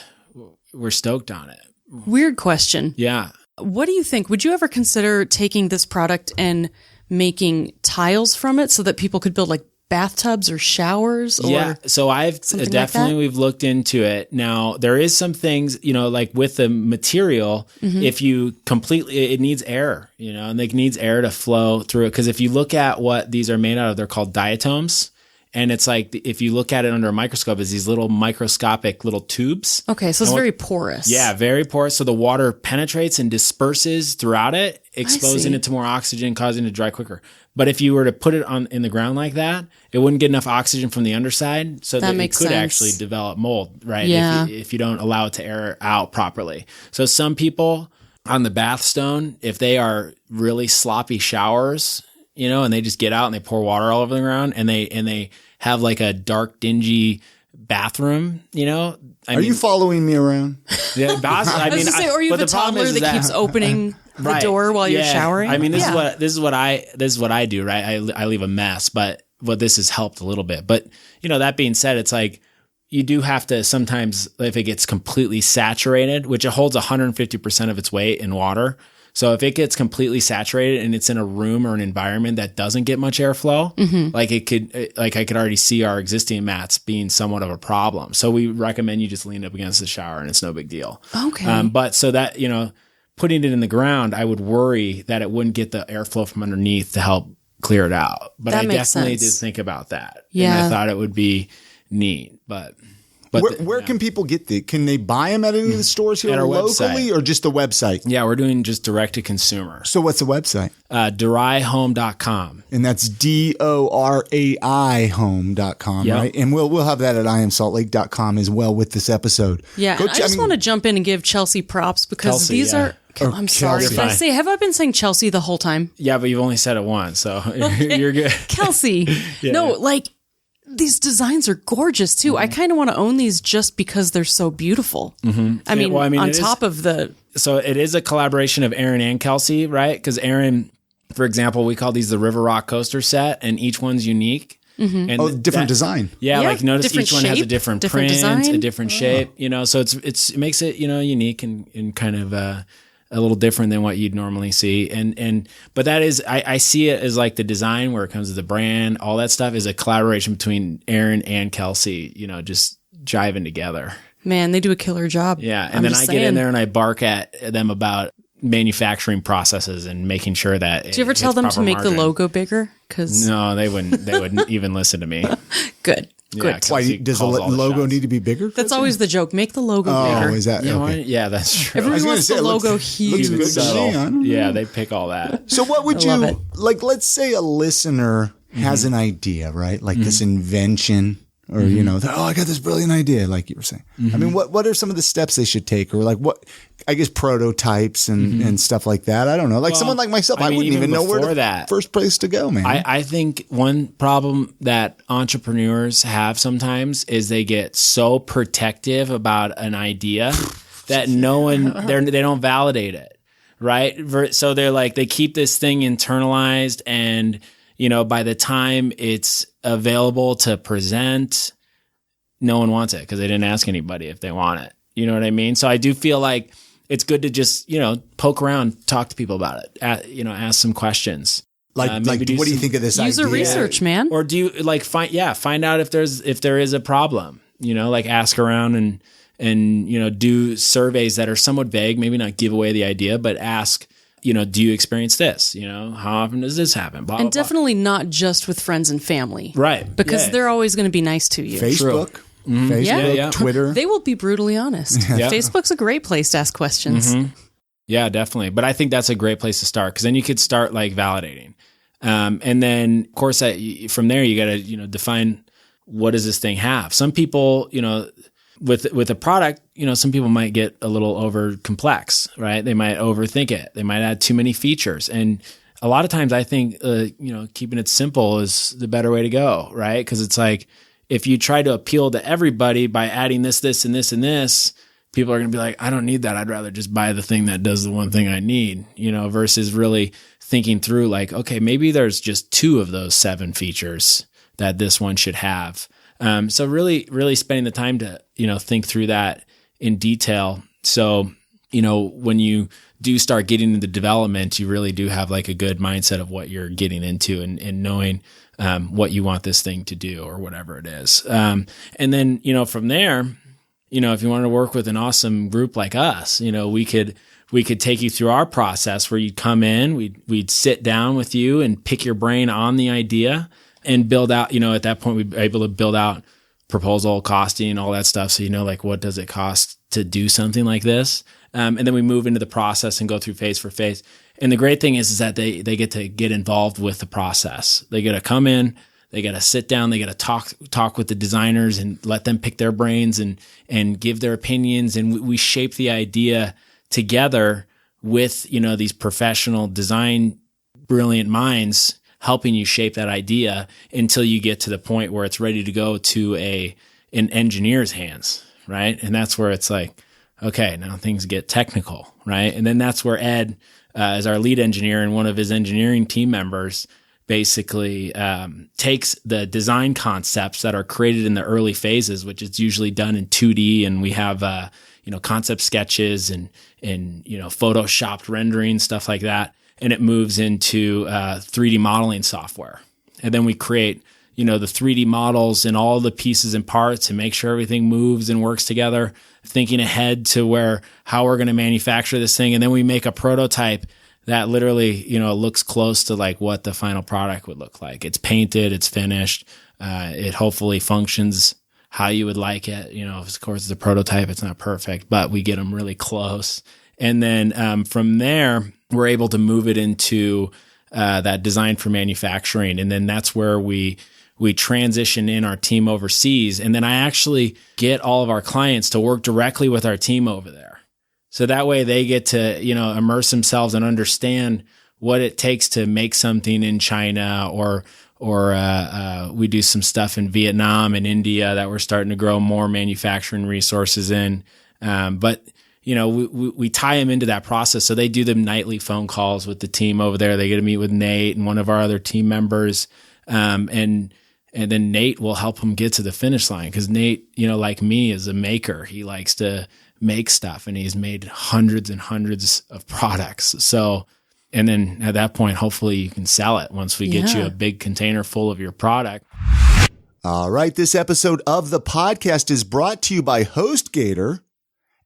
we're stoked on it. Weird question. Yeah. What do you think? Would you ever consider taking this product and making tiles from it so that people could build like bathtubs or showers? Or so I've definitely, we've looked into it. Now there is some things, like with the material, if you it needs air, and it needs air to flow through it. Because if you look at what these are made out of, they're called diatoms. And it's like, if you look at it under a microscope, it's these little microscopic little tubes. Okay, so it's very porous. Yeah, very porous. So the water penetrates and disperses throughout it, exposing it to more oxygen, causing it to dry quicker. But if you were to put it in the ground like that, it wouldn't get enough oxygen from the underside, so that it could actually develop mold, right? Yeah. If you don't allow it to air out properly. So some people on the bath stone, if they are really sloppy showers, and they just get out and they pour water all over the ground, and they have like a dark, dingy bathroom, Are you following me around? Yeah, I was gonna say, or you have a toddler that keeps opening the door while you're showering. I mean, this is what I do, right? I leave a mess, but this has helped a little bit. But that being said, it's like you do have to sometimes, if it gets completely saturated, which it holds 150% of its weight in water. So if it gets completely saturated and it's in a room or an environment that doesn't get much airflow, I could already see our existing mats being somewhat of a problem. So we recommend you just lean up against the shower and it's no big deal. Okay. But so that, putting it in the ground, I would worry that it wouldn't get the airflow from underneath to help clear it out. But I definitely did think about that. Yeah. And I thought it would be neat, but where can people get can they buy them at any of the stores here locally or just the website? Yeah, we're doing just direct to consumer. So what's the website? DoraiHome.com. And that's DORAI home.com, right? And we'll have that at IamSaltLake.com as well with this episode. Yeah, and I just want to jump in and give Chelsea props because these are... I'm sorry. Have I been saying Chelsea the whole time? Yeah, but you've only said it once, so you're good. Kelsey. These designs are gorgeous too. I kind of want to own these just because they're so beautiful. I mean, on top of the... So it is a collaboration of Aaron and Kelsey, right? Because Aaron, for example, we call these the River Rock Coaster set, and each one's unique. And different design. Yeah, like notice each one has a different print, design. A different shape, so it makes it, unique and kind of a little different than what you'd normally see. But that is, I see it as like the design where it comes to the brand, all that stuff is a collaboration between Aaron and Kelsey, just jiving together. Man, they do a killer job. Yeah. And then I get in there and I bark at them about manufacturing processes and making sure that. Do you ever tell them to make the logo bigger? No, they wouldn't even listen to me. Good. Yeah, why does the logo need to be bigger? That's always the joke. Make the logo bigger. Oh, is that okay? Yeah, that's true. Everyone wants the logo huge. Looks good. Yeah, they pick all that. So what would you like? Let's say a listener has an idea, right? Like this invention, or I got this brilliant idea, like you were saying. I mean, what are some of the steps they should take, or like what? I guess prototypes and stuff like that. I don't know. Like someone like myself, I wouldn't even know where the first place to go, man. I think one problem that entrepreneurs have sometimes is they get so protective about an idea that they don't validate it, right? So they're like, they keep this thing internalized, and by the time it's available to present, no one wants it because they didn't ask anybody if they want it. You know what I mean? So I do feel like it's good to just, poke around, talk to people about it, ask some questions. Like what do you think of this idea? User research, man. Or do you find out if there is a problem, like ask around and do surveys that are somewhat vague, maybe not give away the idea, but ask, do you experience this? How often does this happen? Blah, and blah, definitely not just with friends and family. Right. Because they're always going to be nice to you. Facebook. Facebook, Twitter. They will be brutally honest. Facebook's a great place to ask questions. Yeah, definitely. But I think that's a great place to start because then you could start like validating. And then of course from there you got to, define what does this thing have? Some people, with a product, some people might get a little over complex, right? They might overthink it. They might add too many features. And a lot of times I think, keeping it simple is the better way to go, right? Because it's like, if you try to appeal to everybody by adding this, and this, and this, people are going to be like, I don't need that. I'd rather just buy the thing that does the one thing I need, versus really thinking through like, okay, maybe there's just 2 of those 7 features that this one should have. So really, really spending the time to, think through that in detail. So, when you do start getting into development, you really do have like a good mindset of what you're getting into and knowing what you want this thing to do or whatever it is. And then, from there, if you want to work with an awesome group like us, we could take you through our process where you'd come in, we'd sit down with you and pick your brain on the idea and build out, at that point we'd be able to build out proposal, costing, all that stuff. So, like what does it cost to do something like this? And then we move into the process and go through phase for phase. And the great thing is that they get to get involved with the process. They get to come in, they got to sit down, they got to talk with the designers and let them pick their brains and give their opinions. And we shape the idea together with, these professional design, brilliant minds helping you shape that idea until you get to the point where it's ready to go to an engineer's hands, right? And that's where it's like, okay, now things get technical, right? And then that's where Ed, as our lead engineer and one of his engineering team members, basically takes the design concepts that are created in the early phases, which is usually done in 2D, and we have concept sketches and photoshopped rendering, stuff like that, and it moves into 3D modeling software, and then we create the 3D models and all the pieces and parts and make sure everything moves and works together, thinking ahead to how we're going to manufacture this thing, and then we make a prototype that literally, looks close to like what the final product would look like. It's painted, it's finished, it hopefully functions how you would like it. Of course, it's a prototype, it's not perfect, but we get them really close. And then from there, we're able to move it into that design for manufacturing. And then that's where we transition in our team overseas. And then I actually get all of our clients to work directly with our team over there. So that way they get to, immerse themselves and understand what it takes to make something in China, or we do some stuff in Vietnam and India that we're starting to grow more manufacturing resources in. But we tie them into that process. So they do the nightly phone calls with the team over there. They get to meet with Nate and one of our other team members. And then Nate will help them get to the finish line. Cause Nate, like me, is a maker. He likes to make stuff, and he's made hundreds and hundreds of products. So, and then at that point, hopefully you can sell it once we get you a big container full of your product. All right. This episode of the podcast is brought to you by HostGator.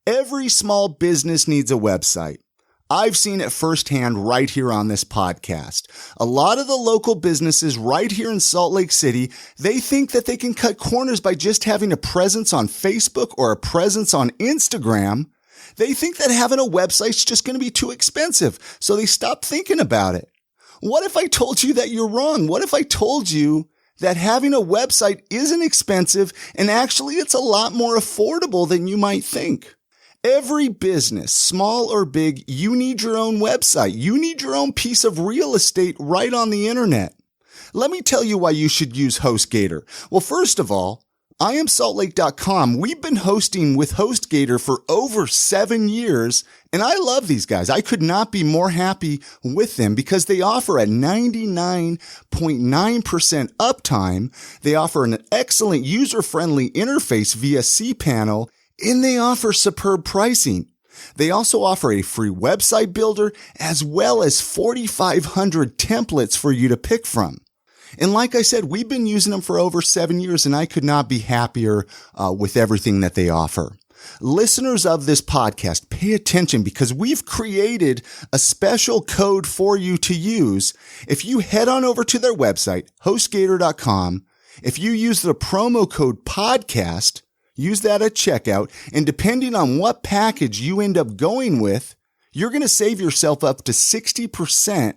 Every small business needs a website. I've seen it firsthand right here on this podcast. A lot of the local businesses right here in Salt Lake City, they think that they can cut corners by just having a presence on Facebook or a presence on Instagram. They think that having a website's just going to be too expensive, so they stop thinking about it. What if I told you that you're wrong? What if I told you that having a website isn't expensive and actually it's a lot more affordable than you might think? Every business, small or big, you need your own website. You need your own piece of real estate right on the internet. Let me tell you why you should use HostGator. Well, first of all, IamSaltLake.com. We've been hosting with HostGator for over 7 years, and I love these guys. I could not be more happy with them because they offer a 99.9% uptime. They offer an excellent user-friendly interface via cPanel, and they offer superb pricing. They also offer a free website builder as well as 4,500 templates for you to pick from. And like I said, we've been using them for over 7 years, and I could not be happier with everything that they offer. Listeners of this podcast, pay attention because we've created a special code for you to use. If you head on over to their website, HostGator.com, if you use the promo code podcast, use that at checkout, and depending on what package you end up going with, you're going to save yourself up to 60%,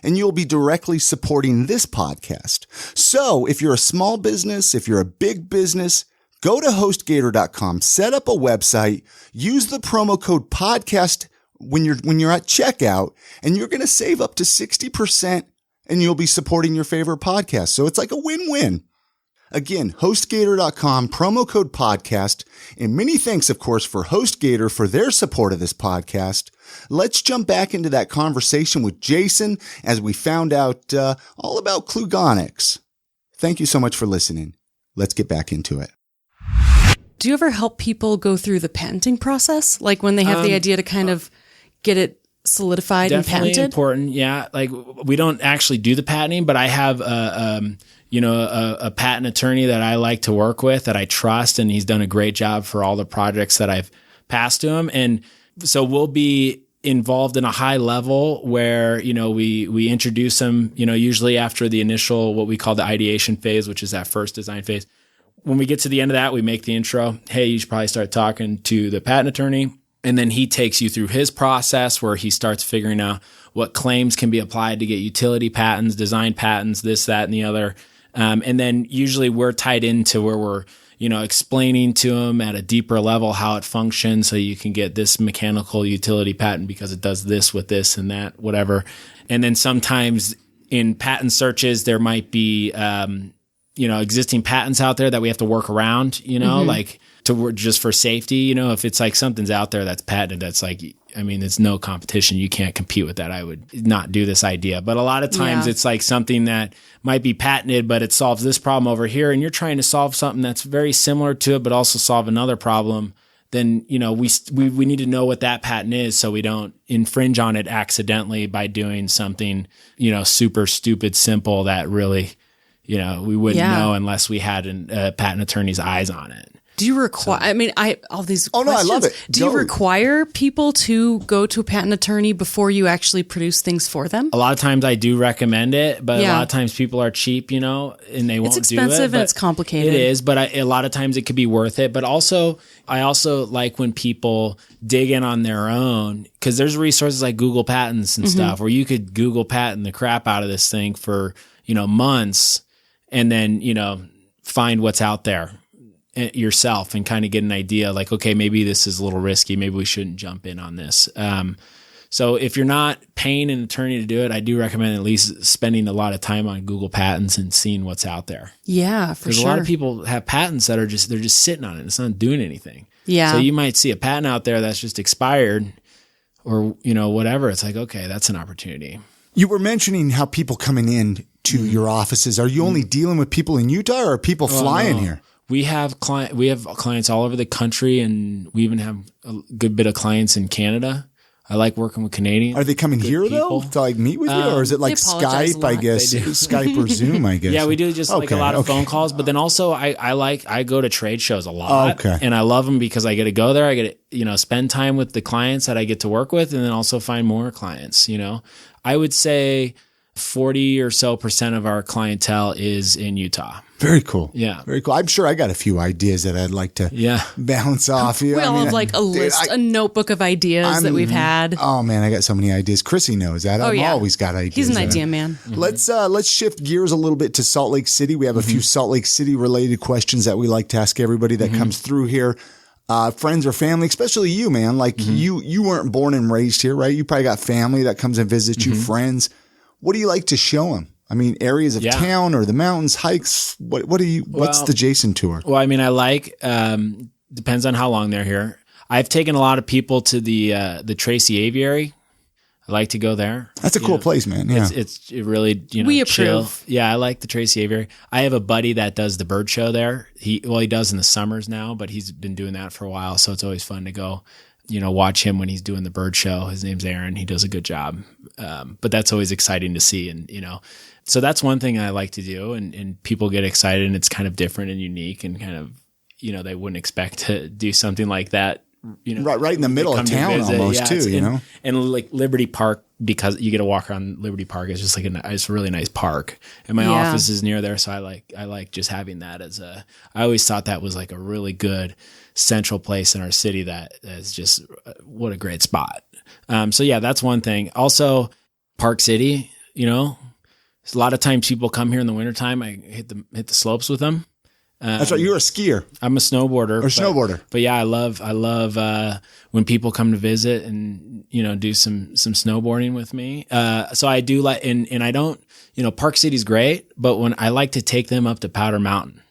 and you'll be directly supporting this podcast. So if you're a small business, if you're a big business, go to HostGator.com, set up a website, use the promo code podcast when you're at checkout, and you're going to save up to 60%, and you'll be supporting your favorite podcast. So it's like a win-win. Again, HostGator.com, promo code podcast, and many thanks, of course, for HostGator for their support of this podcast. Let's jump back into that conversation with Jason as we found out all about Klugonyx. Thank you so much for listening. Let's get back into it. Do you ever help people go through the patenting process? Like when they have the idea to kind of get it solidified and patented? Definitely important, yeah. Like we don't actually do the patenting, but I have a patent attorney that I like to work with that I trust, and he's done a great job for all the projects that I've passed to him. And so we'll be involved in a high level where, we introduce them, usually after the initial, what we call the ideation phase, which is that first design phase. When we get to the end of that, we make the intro. Hey, you should probably start talking to the patent attorney. And then he takes you through his process where he starts figuring out what claims can be applied to get utility patents, design patents, this, that, and the other. And then usually we're tied into where we're, explaining to them at a deeper level how it functions. So you can get this mechanical utility patent because it does this with this and that, whatever. And then sometimes in patent searches, there might be, existing patents out there that we have to work around, like just for safety, if it's like something's out there that's patented, that's like, it's no competition. You can't compete with that. I would not do this idea. But a lot of times it's like something that might be patented, but it solves this problem over here. And you're trying to solve something that's very similar to it, but also solve another problem. Then, we need to know what that patent is so we don't infringe on it accidentally by doing something, super stupid, simple that really, we wouldn't know unless we had a patent attorney's eyes on it. Do you require, all these questions. Oh, no, I love it. Do you require people to go to a patent attorney before you actually produce things for them? A lot of times I do recommend it, but a lot of times people are cheap, and they won't do it. It's expensive and it's complicated. It is, but a lot of times it could be worth it. But also, I also like when people dig in on their own, because there's resources like Google Patents and stuff where you could Google patent the crap out of this thing for, months and then, find what's out there yourself and kind of get an idea like, okay, maybe this is a little risky. Maybe we shouldn't jump in on this. So if you're not paying an attorney to do it, I do recommend at least spending a lot of time on Google Patents and seeing what's out there. Yeah, for sure. Because a lot of people have patents that are they're just sitting on it. It's not doing anything. Yeah. So you might see a patent out there that's just expired or, whatever. It's like, okay, that's an opportunity. You were mentioning how people coming in to your offices. Are you only dealing with people in Utah or are people flying here? We have clients all over the country, and we even have a good bit of clients in Canada. I like working with Canadians. Are they coming here though to like meet with you, or is it like Skype? I guess Skype or Zoom. I guess. Yeah, we do just like a lot of phone calls, but then also I go to trade shows a lot, and I love them because I get to go there. I get to spend time with the clients that I get to work with, and then also find more clients. I would say 40% or so of our clientele is in Utah. Very cool. Yeah. Very cool. I'm sure I got a few ideas that I'd like to bounce off you. We all have like a list, a notebook of ideas that we've had. Oh man, I got so many ideas. Chrissy knows that. I've always got ideas. He's an idea man. Let's shift gears a little bit to Salt Lake City. We have a few Salt Lake City related questions that we like to ask everybody that comes through here. Friends or family, especially you, man. Like you weren't born and raised here, right? You probably got family that comes and visits you, friends. What do you like to show them? Areas of town or the mountains, hikes. What's the Jason tour? Well, I like, depends on how long they're here. I've taken a lot of people to the Tracy Aviary. I like to go there. That's a cool place, man. Yeah. It's really, we chill. Approve. Yeah. I like the Tracy Aviary. I have a buddy that does the bird show there. He does in the summers now, but he's been doing that for a while. So it's always fun to go, watch him when he's doing the bird show. His name's Aaron. He does a good job. But that's always exciting to see. And, so that's one thing I like to do, and people get excited, and it's kind of different and unique, and kind of, they wouldn't expect to do something like that, right in the middle of town almost too, and like Liberty Park, because you get to walk around Liberty Park. It's just like it's a really nice park, and my office is near there, so I like just having that I always thought that was like a really good central place in our city that is just what a great spot. So yeah, that's one thing. Also, Park City, a lot of times people come here in the wintertime. I hit the slopes with them. That's right. You're a skier. I'm a snowboarder. Snowboarder. But yeah, I love when people come to visit and, do some snowboarding with me. So I do like, and I don't, Park City's great, but when I like to take them up to Powder Mountain.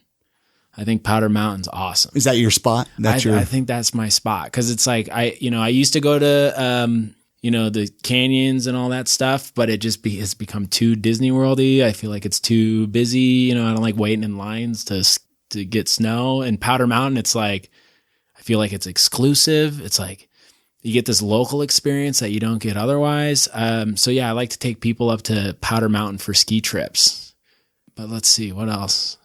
I think Powder Mountain's awesome. Is that your spot? I think that's my spot. 'Cause it's like, I used to go to, the canyons and all that stuff, but it just has become too Disney World-y. I feel like it's too busy. I don't like waiting in lines to get snow. And Powder Mountain, it's like, I feel like it's exclusive. It's like you get this local experience that you don't get otherwise. So yeah, I like to take people up to Powder Mountain for ski trips. But let's see, what else?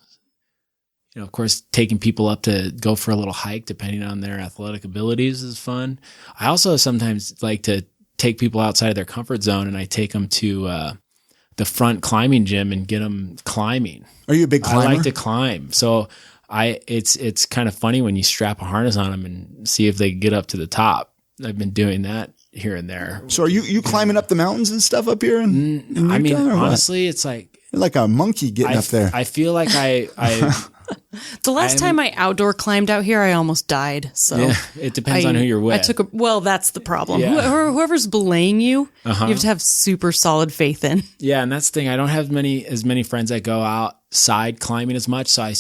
Of course, taking people up to go for a little hike, depending on their athletic abilities, is fun. I also sometimes like to take people outside of their comfort zone, and I take them to the front climbing gym and get them climbing. Are you a big climber? I like to climb. So it's kind of funny when you strap a harness on them and see if they get up to the top. I've been doing that here and there. So are you climbing up the mountains and stuff up here in Utah, honestly, it's like a monkey getting up there. I feel like I The last time I outdoor climbed out here, I almost died. So Yeah, it depends on who you're with. That's the problem. Yeah. Whoever's belaying you, you have to have super solid faith in. Yeah, and that's the thing. I don't have as many friends that go outside climbing as much, so I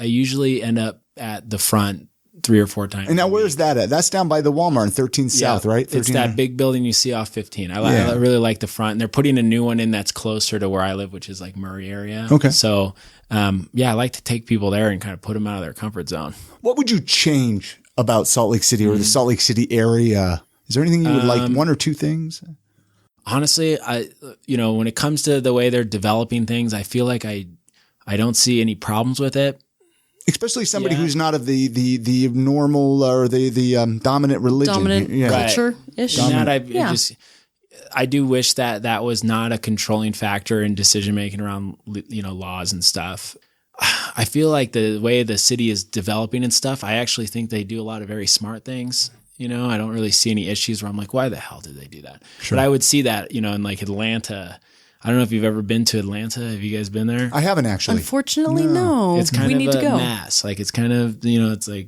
usually end up at the front 3 or 4 times. And now where's that at? That's down by the Walmart in 13th South, right? It's that big building you see off 15. I really like the front. And they're putting a new one in that's closer to where I live, which is like Murray area. Okay. So, I like to take people there and kind of put them out of their comfort zone. What would you change about Salt Lake City or the Salt Lake City area? Is there anything you would like, 1 or 2 things? Honestly, when it comes to the way they're developing things, I feel like I don't see any problems with it. Especially somebody who's not of the normal or the dominant religion. Dominant culture-ish. I do wish that was not a controlling factor in decision-making around, laws and stuff. I feel like the way the city is developing and stuff, I actually think they do a lot of very smart things. I don't really see any issues where I'm like, why the hell did they do that? Sure. But I would see that, in like Atlanta. I don't know if you've ever been to Atlanta. Have you guys been there? I haven't actually. Unfortunately, no. It's kind we of need a to go. mess. Like it's kind of, it's like,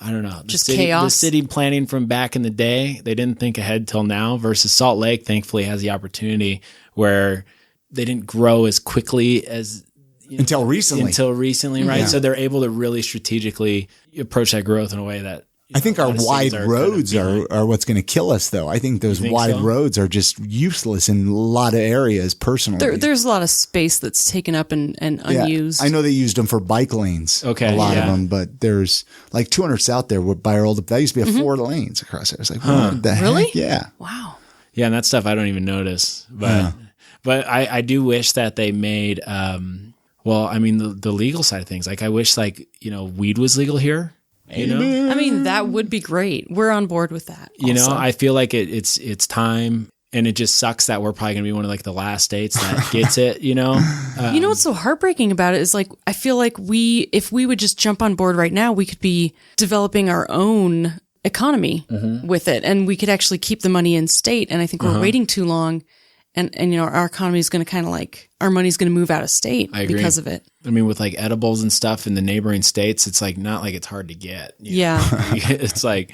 I don't know. Just chaos. The city planning from back in the day, they didn't think ahead till now versus Salt Lake, thankfully, has the opportunity where they didn't grow as quickly as until recently, right? Yeah. So they're able to really strategically approach that growth in a way that I think our wide roads are what's going to kill us, though. I think those wide roads are just useless in a lot of areas, personally. There's a lot of space that's taken up and unused. I know they used them for bike lanes, a lot of them, but there's like 200 South there by our old, that used to be 4 lanes across there. It's like, what the heck? Yeah. Wow. Yeah, and that stuff I don't even notice. But I do wish that they made, the legal side of things. Like I wish weed was legal here. That would be great. We're on board with that. I feel like it's time, and it just sucks that we're probably going to be one of like the last states that gets it. What's so heartbreaking about it is I feel like if we would just jump on board right now, we could be developing our own economy with it, and we could actually keep the money in state. And I think we're waiting too long. And our economy is going to kind of our money's going to move out of state because of it. I mean, with like edibles and stuff in the neighboring states, it's like not like it's hard to get. Yeah. It's like,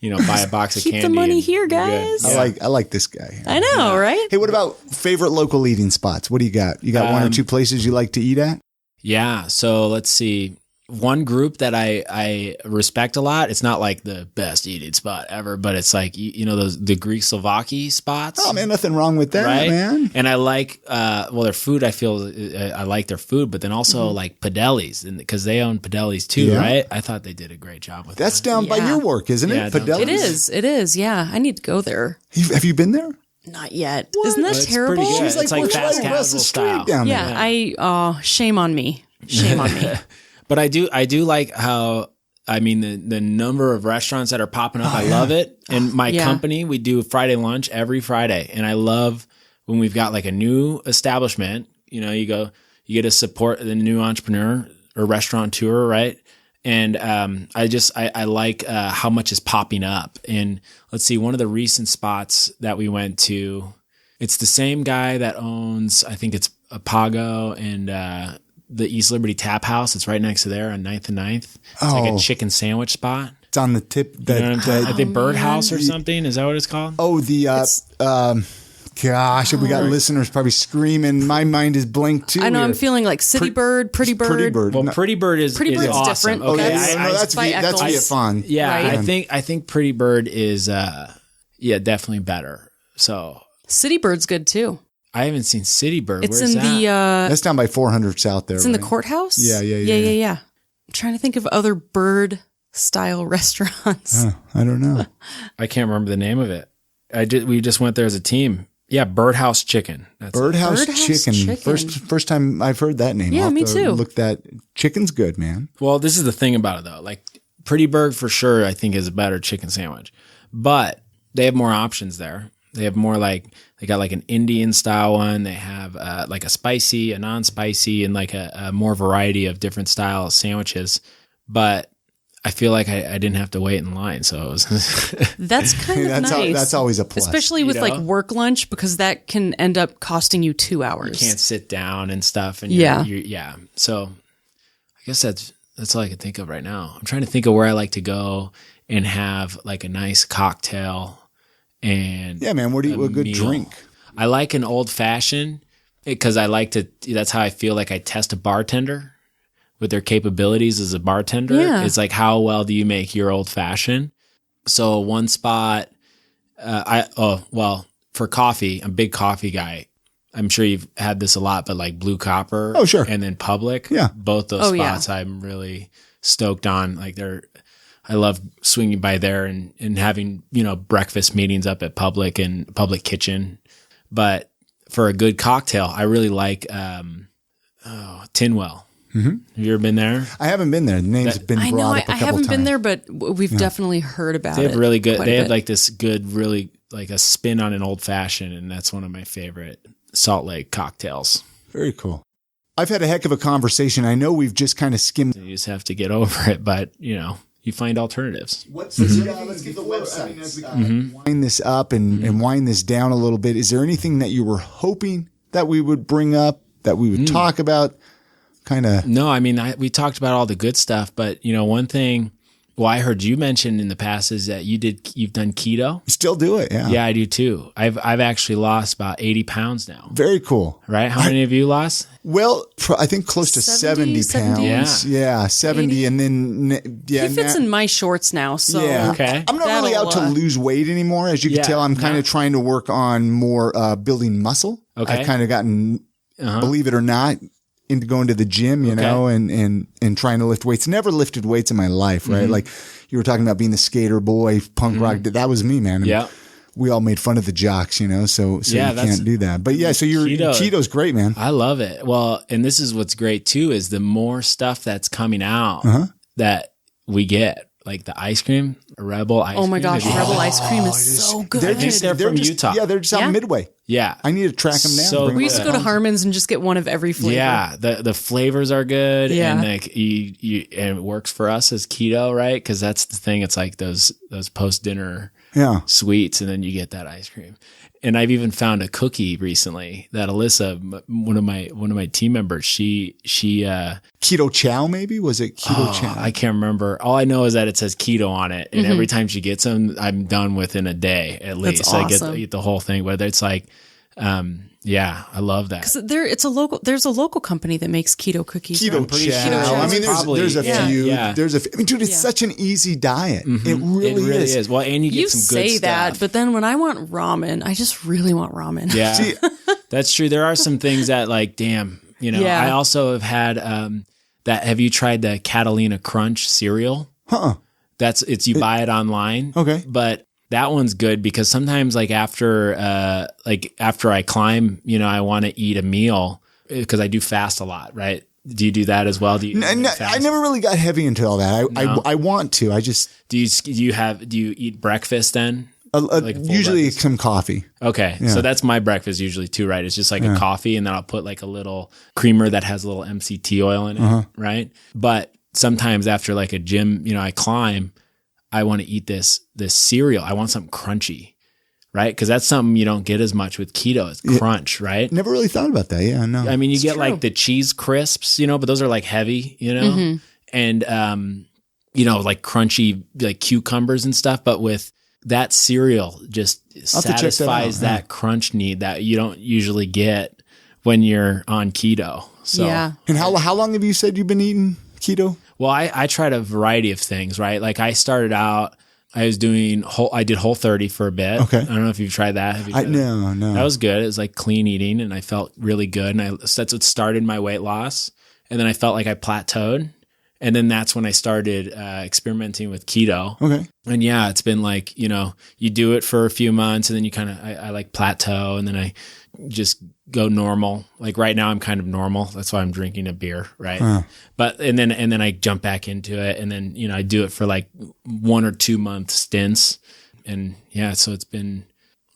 buy a box of candy. Keep the money here, guys. I like this guy. I know, right? Hey, what about favorite local eating spots? What do you got? You got 1 or 2 places you like to eat at? Yeah. So let's see. One group that I respect a lot, it's not like the best eating spot ever, but it's like, the Greek Slovaki spots. Oh man, nothing wrong with that, right? Man. And I like, their food, I like their food, but then also like Padeli's, because they own Padeli's too, right? I thought they did a great job with that. That's down by your work, isn't it? Padeli's? It is. Yeah. I need to go there. Have you been there? Not yet. What? Isn't that terrible? She's like, it's fast casual style. Down there. Yeah. Shame on me. Shame on me. But I do like how, the number of restaurants that are popping up. I love it. And my company, we do Friday lunch every Friday. And I love when we've got like a new establishment, you get to support the new entrepreneur or restaurateur, right? And I like how much is popping up. And let's see, one of the recent spots that we went to, it's the same guy that owns, I think it's Apago and the East Liberty Tap House. It's right next to there on 9th and 9th. It's like a chicken sandwich spot. It's on the tip. I think Birdhouse or something. Is that what it's called? Oh, gosh, we got listeners probably screaming. My mind is blank too. I know. I'm feeling like City Bird, Pretty Bird. Pretty Bird. Well, Pretty Bird is Pretty Bird's awesome. different. Okay, that's Vietfon. Yeah, right? I think Pretty Bird is definitely better. So City Bird's good too. I haven't seen City Bird. It's Where's in that? That's down by 400 South there. It's in the courthouse? Yeah. I'm trying to think of other bird style restaurants. I don't know. I can't remember the name of it. We just went there as a team. Yeah, Birdhouse Chicken. That's Birdhouse Chicken. First time I've heard that name. Yeah, me too. Look, that chicken's good, man. Well, this is the thing about it though. Like Pretty Bird for sure, I think is a better chicken sandwich, but they have more options there. They have more they got like an Indian style one. They have like a spicy, a non-spicy, and like a more variety of different style sandwiches. But I feel like I didn't have to wait in line. So it was that's kind of nice. That's always a plus. Especially with like work lunch, because that can end up costing you 2 hours. You can't sit down and stuff. And yeah. So I guess that's all I can think of right now. I'm trying to think of where I like to go and have like a nice cocktail and yeah, man. What do you a good meal. drink? I like an old fashioned because I like to. That's how I feel like I test a bartender with their capabilities as a bartender. Yeah. It's like, how well do you make your old fashioned? So one spot, for coffee, I'm a big coffee guy. I'm sure you've had this a lot, but like Blue Copper. Oh, sure. And then Public. Yeah. Both those spots I'm really stoked on. Like I love swinging by there and having, breakfast meetings up at Public and Public Kitchen. But for a good cocktail, I really like, Tinwell. Mm-hmm. Have you ever been there? I haven't been there. The name's been brought up a couple times. I haven't been there, but we've definitely heard about it. They have really good. They have like this good, really like a spin on an old fashioned, and that's one of my favorite Salt Lake cocktails. Very cool. I've had a heck of a conversation. I know we've just kind of skimmed. You just have to get over it, but you find alternatives. Let's get the website. Wind this up and wind this down a little bit. Is there anything that you were hoping that we would bring up, that we would talk about? No, I mean, we talked about all the good stuff, but one thing, I heard you mention in the past is that you've done keto. Still do it. Yeah. Yeah, I do too. I've actually lost about 80 pounds now. Very cool. Right. How many of you lost? Well, I think close to 70 pounds. Yeah. 70. 80. And then, he fits in my shorts now. So yeah. Okay. I'm not really out to lose weight anymore. As you can tell, I'm kind of trying to work on more, building muscle. Okay. I've kind of gotten, believe it or not, into going to the gym, and trying to lift weights. Never lifted weights in my life, right? Like you were talking about being the skater boy, punk rock. That was me, man. Yeah. We all made fun of the jocks, so you can't do that. But yeah, so keto's great, man. I love it. Well, and this is what's great too, is the more stuff that's coming out that we get. Like the ice cream, Rebel ice cream. Oh my gosh, Rebel ice cream is so good. They're from Utah. Yeah, they're just out Midway. Yeah. I need to track them down. So we used to go to Harmon's and just get one of every flavor. Yeah, the flavors are good. Yeah. And like and it works for us as keto, right? Because that's the thing. It's like those post-dinner sweets, and then you get that ice cream. And I've even found a cookie recently that Alyssa, one of my team members, she Keto Chow, maybe? Was it Keto Chow? I can't remember. All I know is that it says keto on it, and every time she gets them, I'm done within a day at least. That's awesome. I get the whole thing. Whether it's like, I love that. Because there's a local company that makes keto cookies. Keto Chow. I mean, there's a few. Yeah. I mean, dude, it's such an easy diet. It really is. Well, and you get some good say stuff. that, but then when I want ramen, I just really want ramen. Yeah, that's true. There are some things that like, damn, I also have had that. Have you tried the Catalina Crunch cereal? You buy it online. Okay. But that one's good because sometimes like after I climb, I want to eat a meal because I do fast a lot, right? Do you do that as well? Do you I never really got heavy into all that. I want to. I just do you eat breakfast then? Usually breakfast? Some coffee. Okay. Yeah. So that's my breakfast usually too, right? It's just like a coffee, and then I'll put like a little creamer that has a little MCT oil in it, right? But sometimes after like a gym, I climb, I want to eat this cereal. I want something crunchy, right? Because that's something you don't get as much with keto. It's crunch, right? Never really thought about that. Yeah, no. I mean, you get true. Like the cheese crisps, but those are like heavy, and like crunchy like cucumbers and stuff. But with that cereal, just satisfies that crunch need that you don't usually get when you're on keto. So, yeah. And how long have you said you've been eating keto? Well, I tried a variety of things, right? Like I started out, I did Whole30 for a bit. Okay. I don't know if you've tried that. Have you tried that? No. That was good. It was like clean eating, and I felt really good. And that's what started my weight loss. And then I felt like I plateaued. And then that's when I started experimenting with keto. Okay. And yeah, it's been like, you do it for a few months, and then you kind of, I like plateau, and then I just go normal. Like right now I'm kind of normal. That's why I'm drinking a beer. Right. But, and then I jump back into it, and then, I do it for like 1 or 2 month stints. And yeah, so it's been,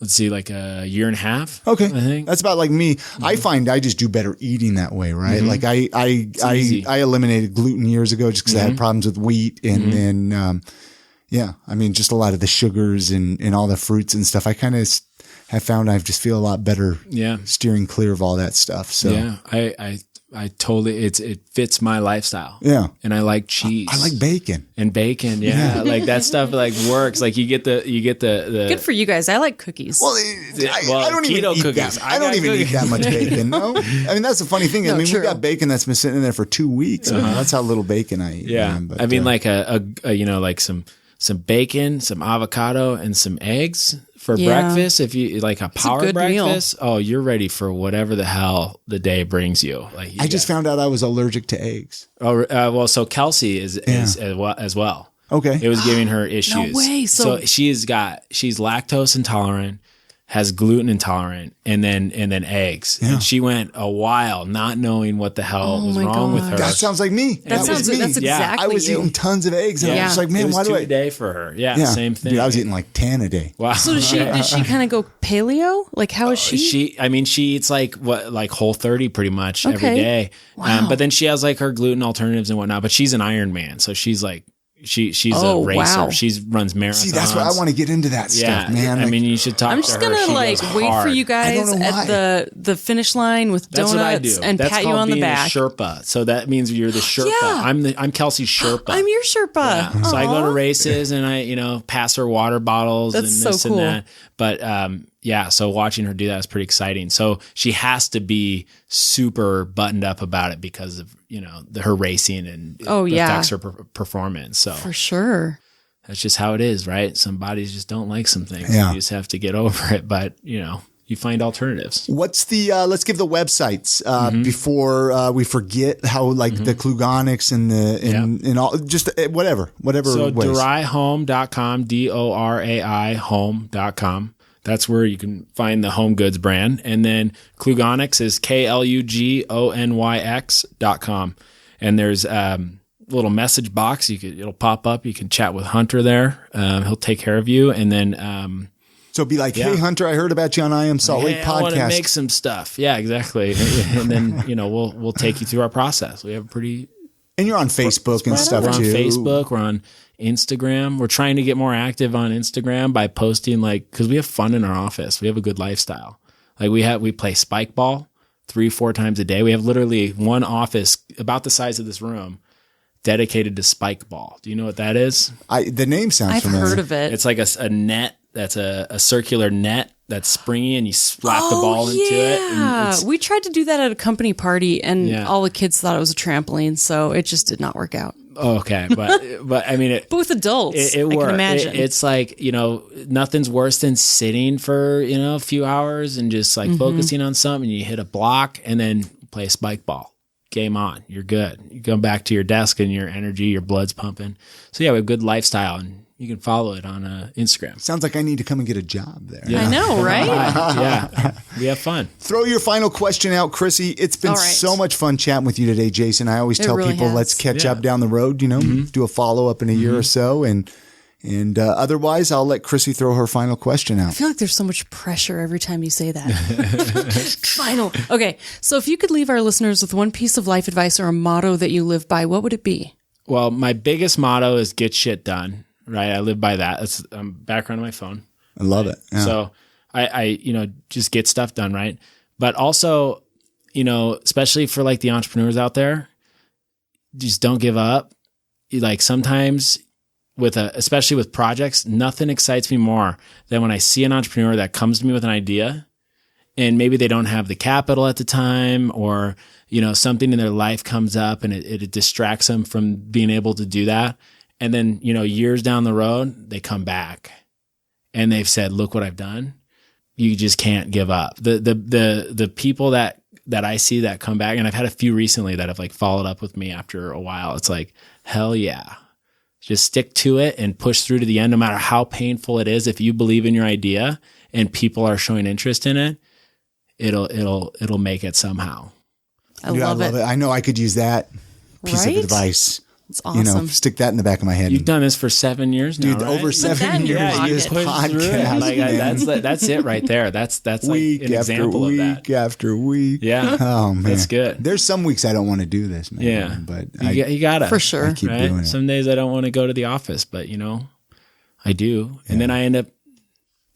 let's see, like a year and a half. Okay. I think that's about like me. Mm-hmm. I find I just do better eating that way. Right. Mm-hmm. Like I eliminated gluten years ago just because I had problems with wheat. And then, I mean, just a lot of the sugars and all the fruits and stuff. I kind of have found I just feel a lot better steering clear of all that stuff. So yeah, it fits my lifestyle. Yeah. And I like cheese. I like bacon. And bacon, yeah. Like that stuff like works. Like you get the Good for you guys. I like cookies. Well, I don't even keto eat cookies. that. I don't even eat that much bacon. No, I mean that's the funny thing. I mean, true. we got bacon that's been sitting in there for 2 weeks. I mean, that's how little bacon I eat. Yeah. Man, but, I mean like a like some bacon, some avocado and some eggs for breakfast. If you like a power breakfast, oh, you're ready for whatever the hell the day brings you. Like I just found out I was allergic to eggs. Oh, well, so Kelsey is as well. Okay. It was giving her issues. No way. So she's lactose intolerant, has gluten intolerant, and then eggs. Yeah. And she went a while not knowing what the hell was wrong with her. That sounds like me. That's exactly I was you. eating tons of eggs, and I was just like, man, it was why do 2 I? a day for her. Yeah, same thing. Dude, I was eating like 10 a day. Wow. So does she kind of go paleo? Like how is she? She eats like Whole30 pretty much every day. Wow. But then she has like her gluten alternatives and whatnot. But she's an Iron Man, so she's like she's a racer. Wow. She runs marathons. See, that's why I want to get into that stuff, man. I mean, you should talk. I'm just to her. gonna She like goes wait hard. for you guys at the finish line with That's what I donuts do. and That's pat you called on the being back. A Sherpa. So that means you're the Sherpa. Yeah. I'm Kelsey's Sherpa. I'm your Sherpa. Yeah. So I go to races and I pass her water bottles That's and so this cool. and that. But so watching her do that is pretty exciting. So she has to be super buttoned up about it because of her racing and it affects her performance. So For sure. that's just how it is, right? Some bodies just don't like some things. Yeah. You just have to get over it. But you find alternatives. What's the? Let's give the websites before we forget how like the Klugonyx and and all just whatever. So So doraihome.com, DORAI home.com. That's where you can find the home goods brand. And then Klugonyx is KLUGONYX.com. And there's a little message box. It'll pop up. You can chat with Hunter there. He'll take care of you. And then so be like, hey Hunter, I heard about you on I Am Salt Lake I want to podcast. make some stuff. Yeah, exactly. And then we'll take you through our process. We have a pretty. And you're on Facebook and stuff We're on too. Facebook. We're on Instagram. We're trying to get more active on Instagram by posting because we have fun in our office. We have a good lifestyle. Like we play spike ball 3-4 times a day. We have literally one office about the size of this room dedicated to spike ball. Do you know what that is? The name sounds I've familiar. heard of it. It's like a net. That's a circular net that's springy and you slap the ball into it. And Yeah. We tried to do that at a company party and all the kids thought it was a trampoline. So it just did not work out. okay. But I mean, But with adults, it I worked. can imagine. It's like, nothing's worse than sitting for, a few hours and just like focusing on something. You hit a block and then play a spike ball. Game on. You're good. You go back to your desk and your energy, your blood's pumping. So yeah, we have a good lifestyle and you can follow it on Instagram. Sounds like I need to come and get a job there. I know, right? Yeah. We have fun. Throw your final question out, Chrissy. It's been All right. so much fun chatting with you today, Jason. I always tell really people, has. let's catch up down the road, do a follow up in a year or so. And otherwise, I'll let Chrissy throw her final question out. I feel like there's so much pressure every time you say that. Final. Okay. So if you could leave our listeners with one piece of life advice or a motto that you live by, what would it be? Well, my biggest motto is get shit done, right? I live by that. That's background on my phone. I love it. Yeah. So I just get stuff done, right? But also, especially for like the entrepreneurs out there, just don't give up. Like sometimes especially with projects, nothing excites me more than when I see an entrepreneur that comes to me with an idea and maybe they don't have the capital at the time or, something in their life comes up and it distracts them from being able to do that. And then, years down the road, they come back and they've said, look what I've done. You just can't give up. The people that I see that come back, and I've had a few recently that have like followed up with me after a while. It's like, hell yeah. Just stick to it and push through to the end, no matter how painful it is. If you believe in your idea and people are showing interest in it, it'll make it somehow. I love it. I know I could use that piece Right? of advice. It's awesome. Stick that in the back of my head. You've done this for 7 years now, Dude, right? over 7 years. Yeah, This push through it. podcast, Like, man. that's it right there. That's week like an after example week of that. after week. Yeah. Oh man, That's good. There's some weeks I don't want to do this, man. Yeah. but You gotta. For sure. I keep Right? doing it. Some days I don't want to go to the office, but I do. And then I end up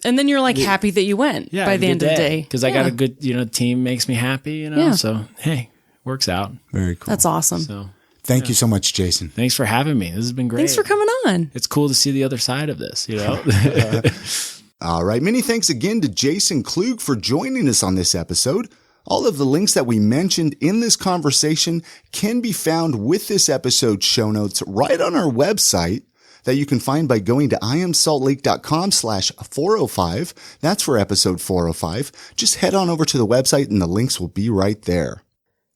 And then you're like happy that you went by the end of the day. because I got a good, team makes me happy, Yeah. So, hey, works out. Very cool. That's awesome. So Thank you so much, Jason. thanks for having me. This has been great. Thanks for coming on. It's cool to see the other side of this, you know? All right. Many thanks again to Jason Klug for joining us on this episode. All of the links that we mentioned in this conversation can be found with this episode's show notes right on our website that you can find by going to iamsaltlake.com/405. That's for episode 405. Just head on over to the website and the links will be right there.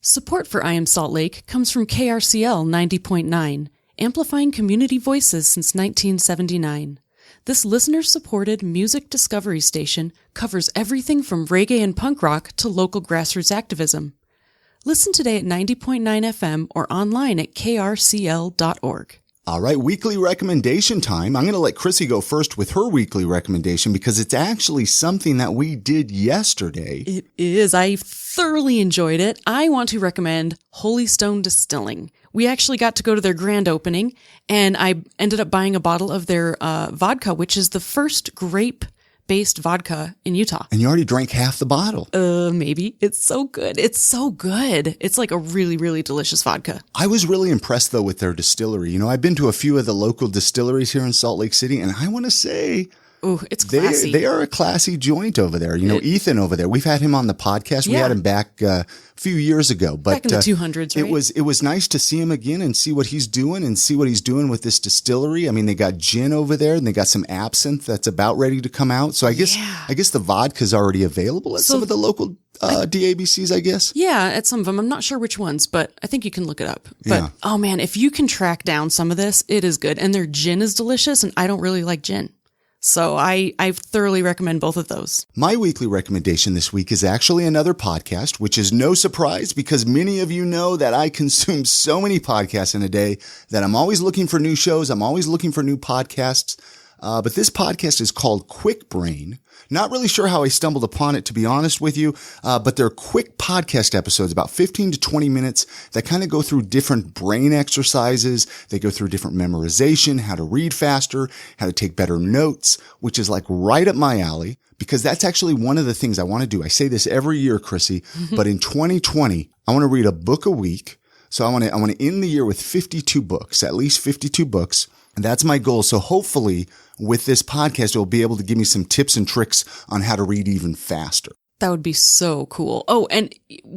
Support for I Am Salt Lake comes from KRCL 90.9, amplifying community voices since 1979. This listener-supported music discovery station covers everything from reggae and punk rock to local grassroots activism. Listen today at 90.9 FM or online at krcl.org. All right, weekly recommendation time. I'm going to let Chrissy go first with her weekly recommendation because it's actually something that we did yesterday. It is. I thoroughly enjoyed it. I want to recommend Holy Stone Distilling. We actually got to go to their grand opening, and I ended up buying a bottle of their vodka, which is the first grape-based vodka in Utah. And you already drank half the bottle. Maybe. It's so good. It's so good. It's like a really, really delicious vodka. I was really impressed, though, with their distillery. You know, I've been to a few of the local distilleries here in Salt Lake City, and I want to say... Oh, it's classy. They are a classy joint over there. You know, Ethan over there. We've had him on the podcast. We had him back a few years ago. But, back in the 200s, right? It was nice to see him again and see what he's doing with this distillery. I mean, they got gin over there and they got some absinthe that's about ready to come out. So I guess the vodka's already available at some of the local DABCs, I guess. Yeah, at some of them. I'm not sure which ones, but I think you can look it up. But, oh man, if you can track down some of this, it is good. And their gin is delicious, and I don't really like gin. So I thoroughly recommend both of those. My weekly recommendation this week is actually another podcast, which is no surprise because many of you know that I consume so many podcasts in a day that I'm always looking for new shows. I'm always looking for new podcasts. But this podcast is called Quick Brain. Not really sure how I stumbled upon it, to be honest with you, but they're quick podcast episodes, about 15 to 20 minutes, that kind of go through different brain exercises. They go through different memorization, how to read faster, how to take better notes, which is like right up my alley, because that's actually one of the things I want to do. I say this every year, Chrissy, but in 2020, I want to read a book a week. So I want to end the year with 52 books, at least 52 books. And that's my goal. So hopefully with this podcast, it'll be able to give me some tips and tricks on how to read even faster. That would be so cool. Oh, and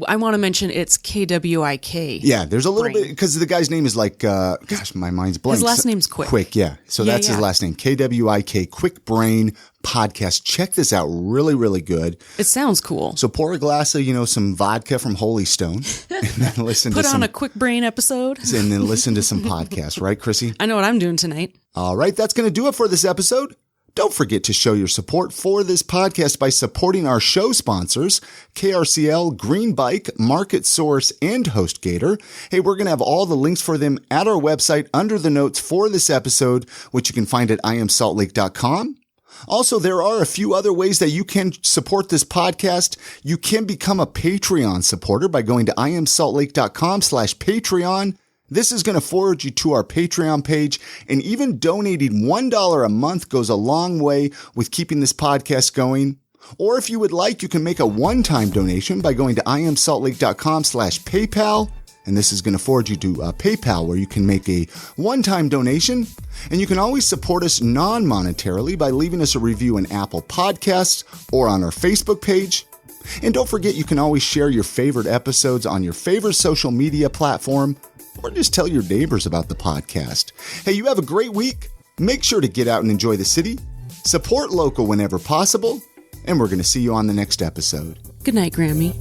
I want to mention it's KWIK. Yeah, there's a little bit, because the guy's name is like, my mind's blank. His last name's Quick. Quick, yeah. So that's his last name, KWIK, Quick Brain Podcast. Check this out. Really, really good. It sounds cool. So pour a glass of, some vodka from Holy Stone and then listen Put on a Quick Brain episode. And then listen to some podcasts, right, Chrissy? I know what I'm doing tonight. All right, that's going to do it for this episode. Don't forget to show your support for this podcast by supporting our show sponsors, KRCL, Green Bike, Market Source, and HostGator. Hey, we're going to have all the links for them at our website under the notes for this episode, which you can find at iamsaltlake.com. Also, there are a few other ways that you can support this podcast. You can become a Patreon supporter by going to iamsaltlake.com/Patreon. This is going to forward you to our Patreon page, and even donating $1 a month goes a long way with keeping this podcast going. Or if you would like, you can make a one-time donation by going to iamsaltlake.com/PayPal. And this is going to forward you to PayPal, where you can make a one-time donation. And you can always support us non-monetarily by leaving us a review in Apple Podcasts or on our Facebook page. And don't forget, you can always share your favorite episodes on your favorite social media platform, or just tell your neighbors about the podcast. Hey, you have a great week. Make sure to get out and enjoy the city. Support local whenever possible. And we're going to see you on the next episode. Good night, Grammy.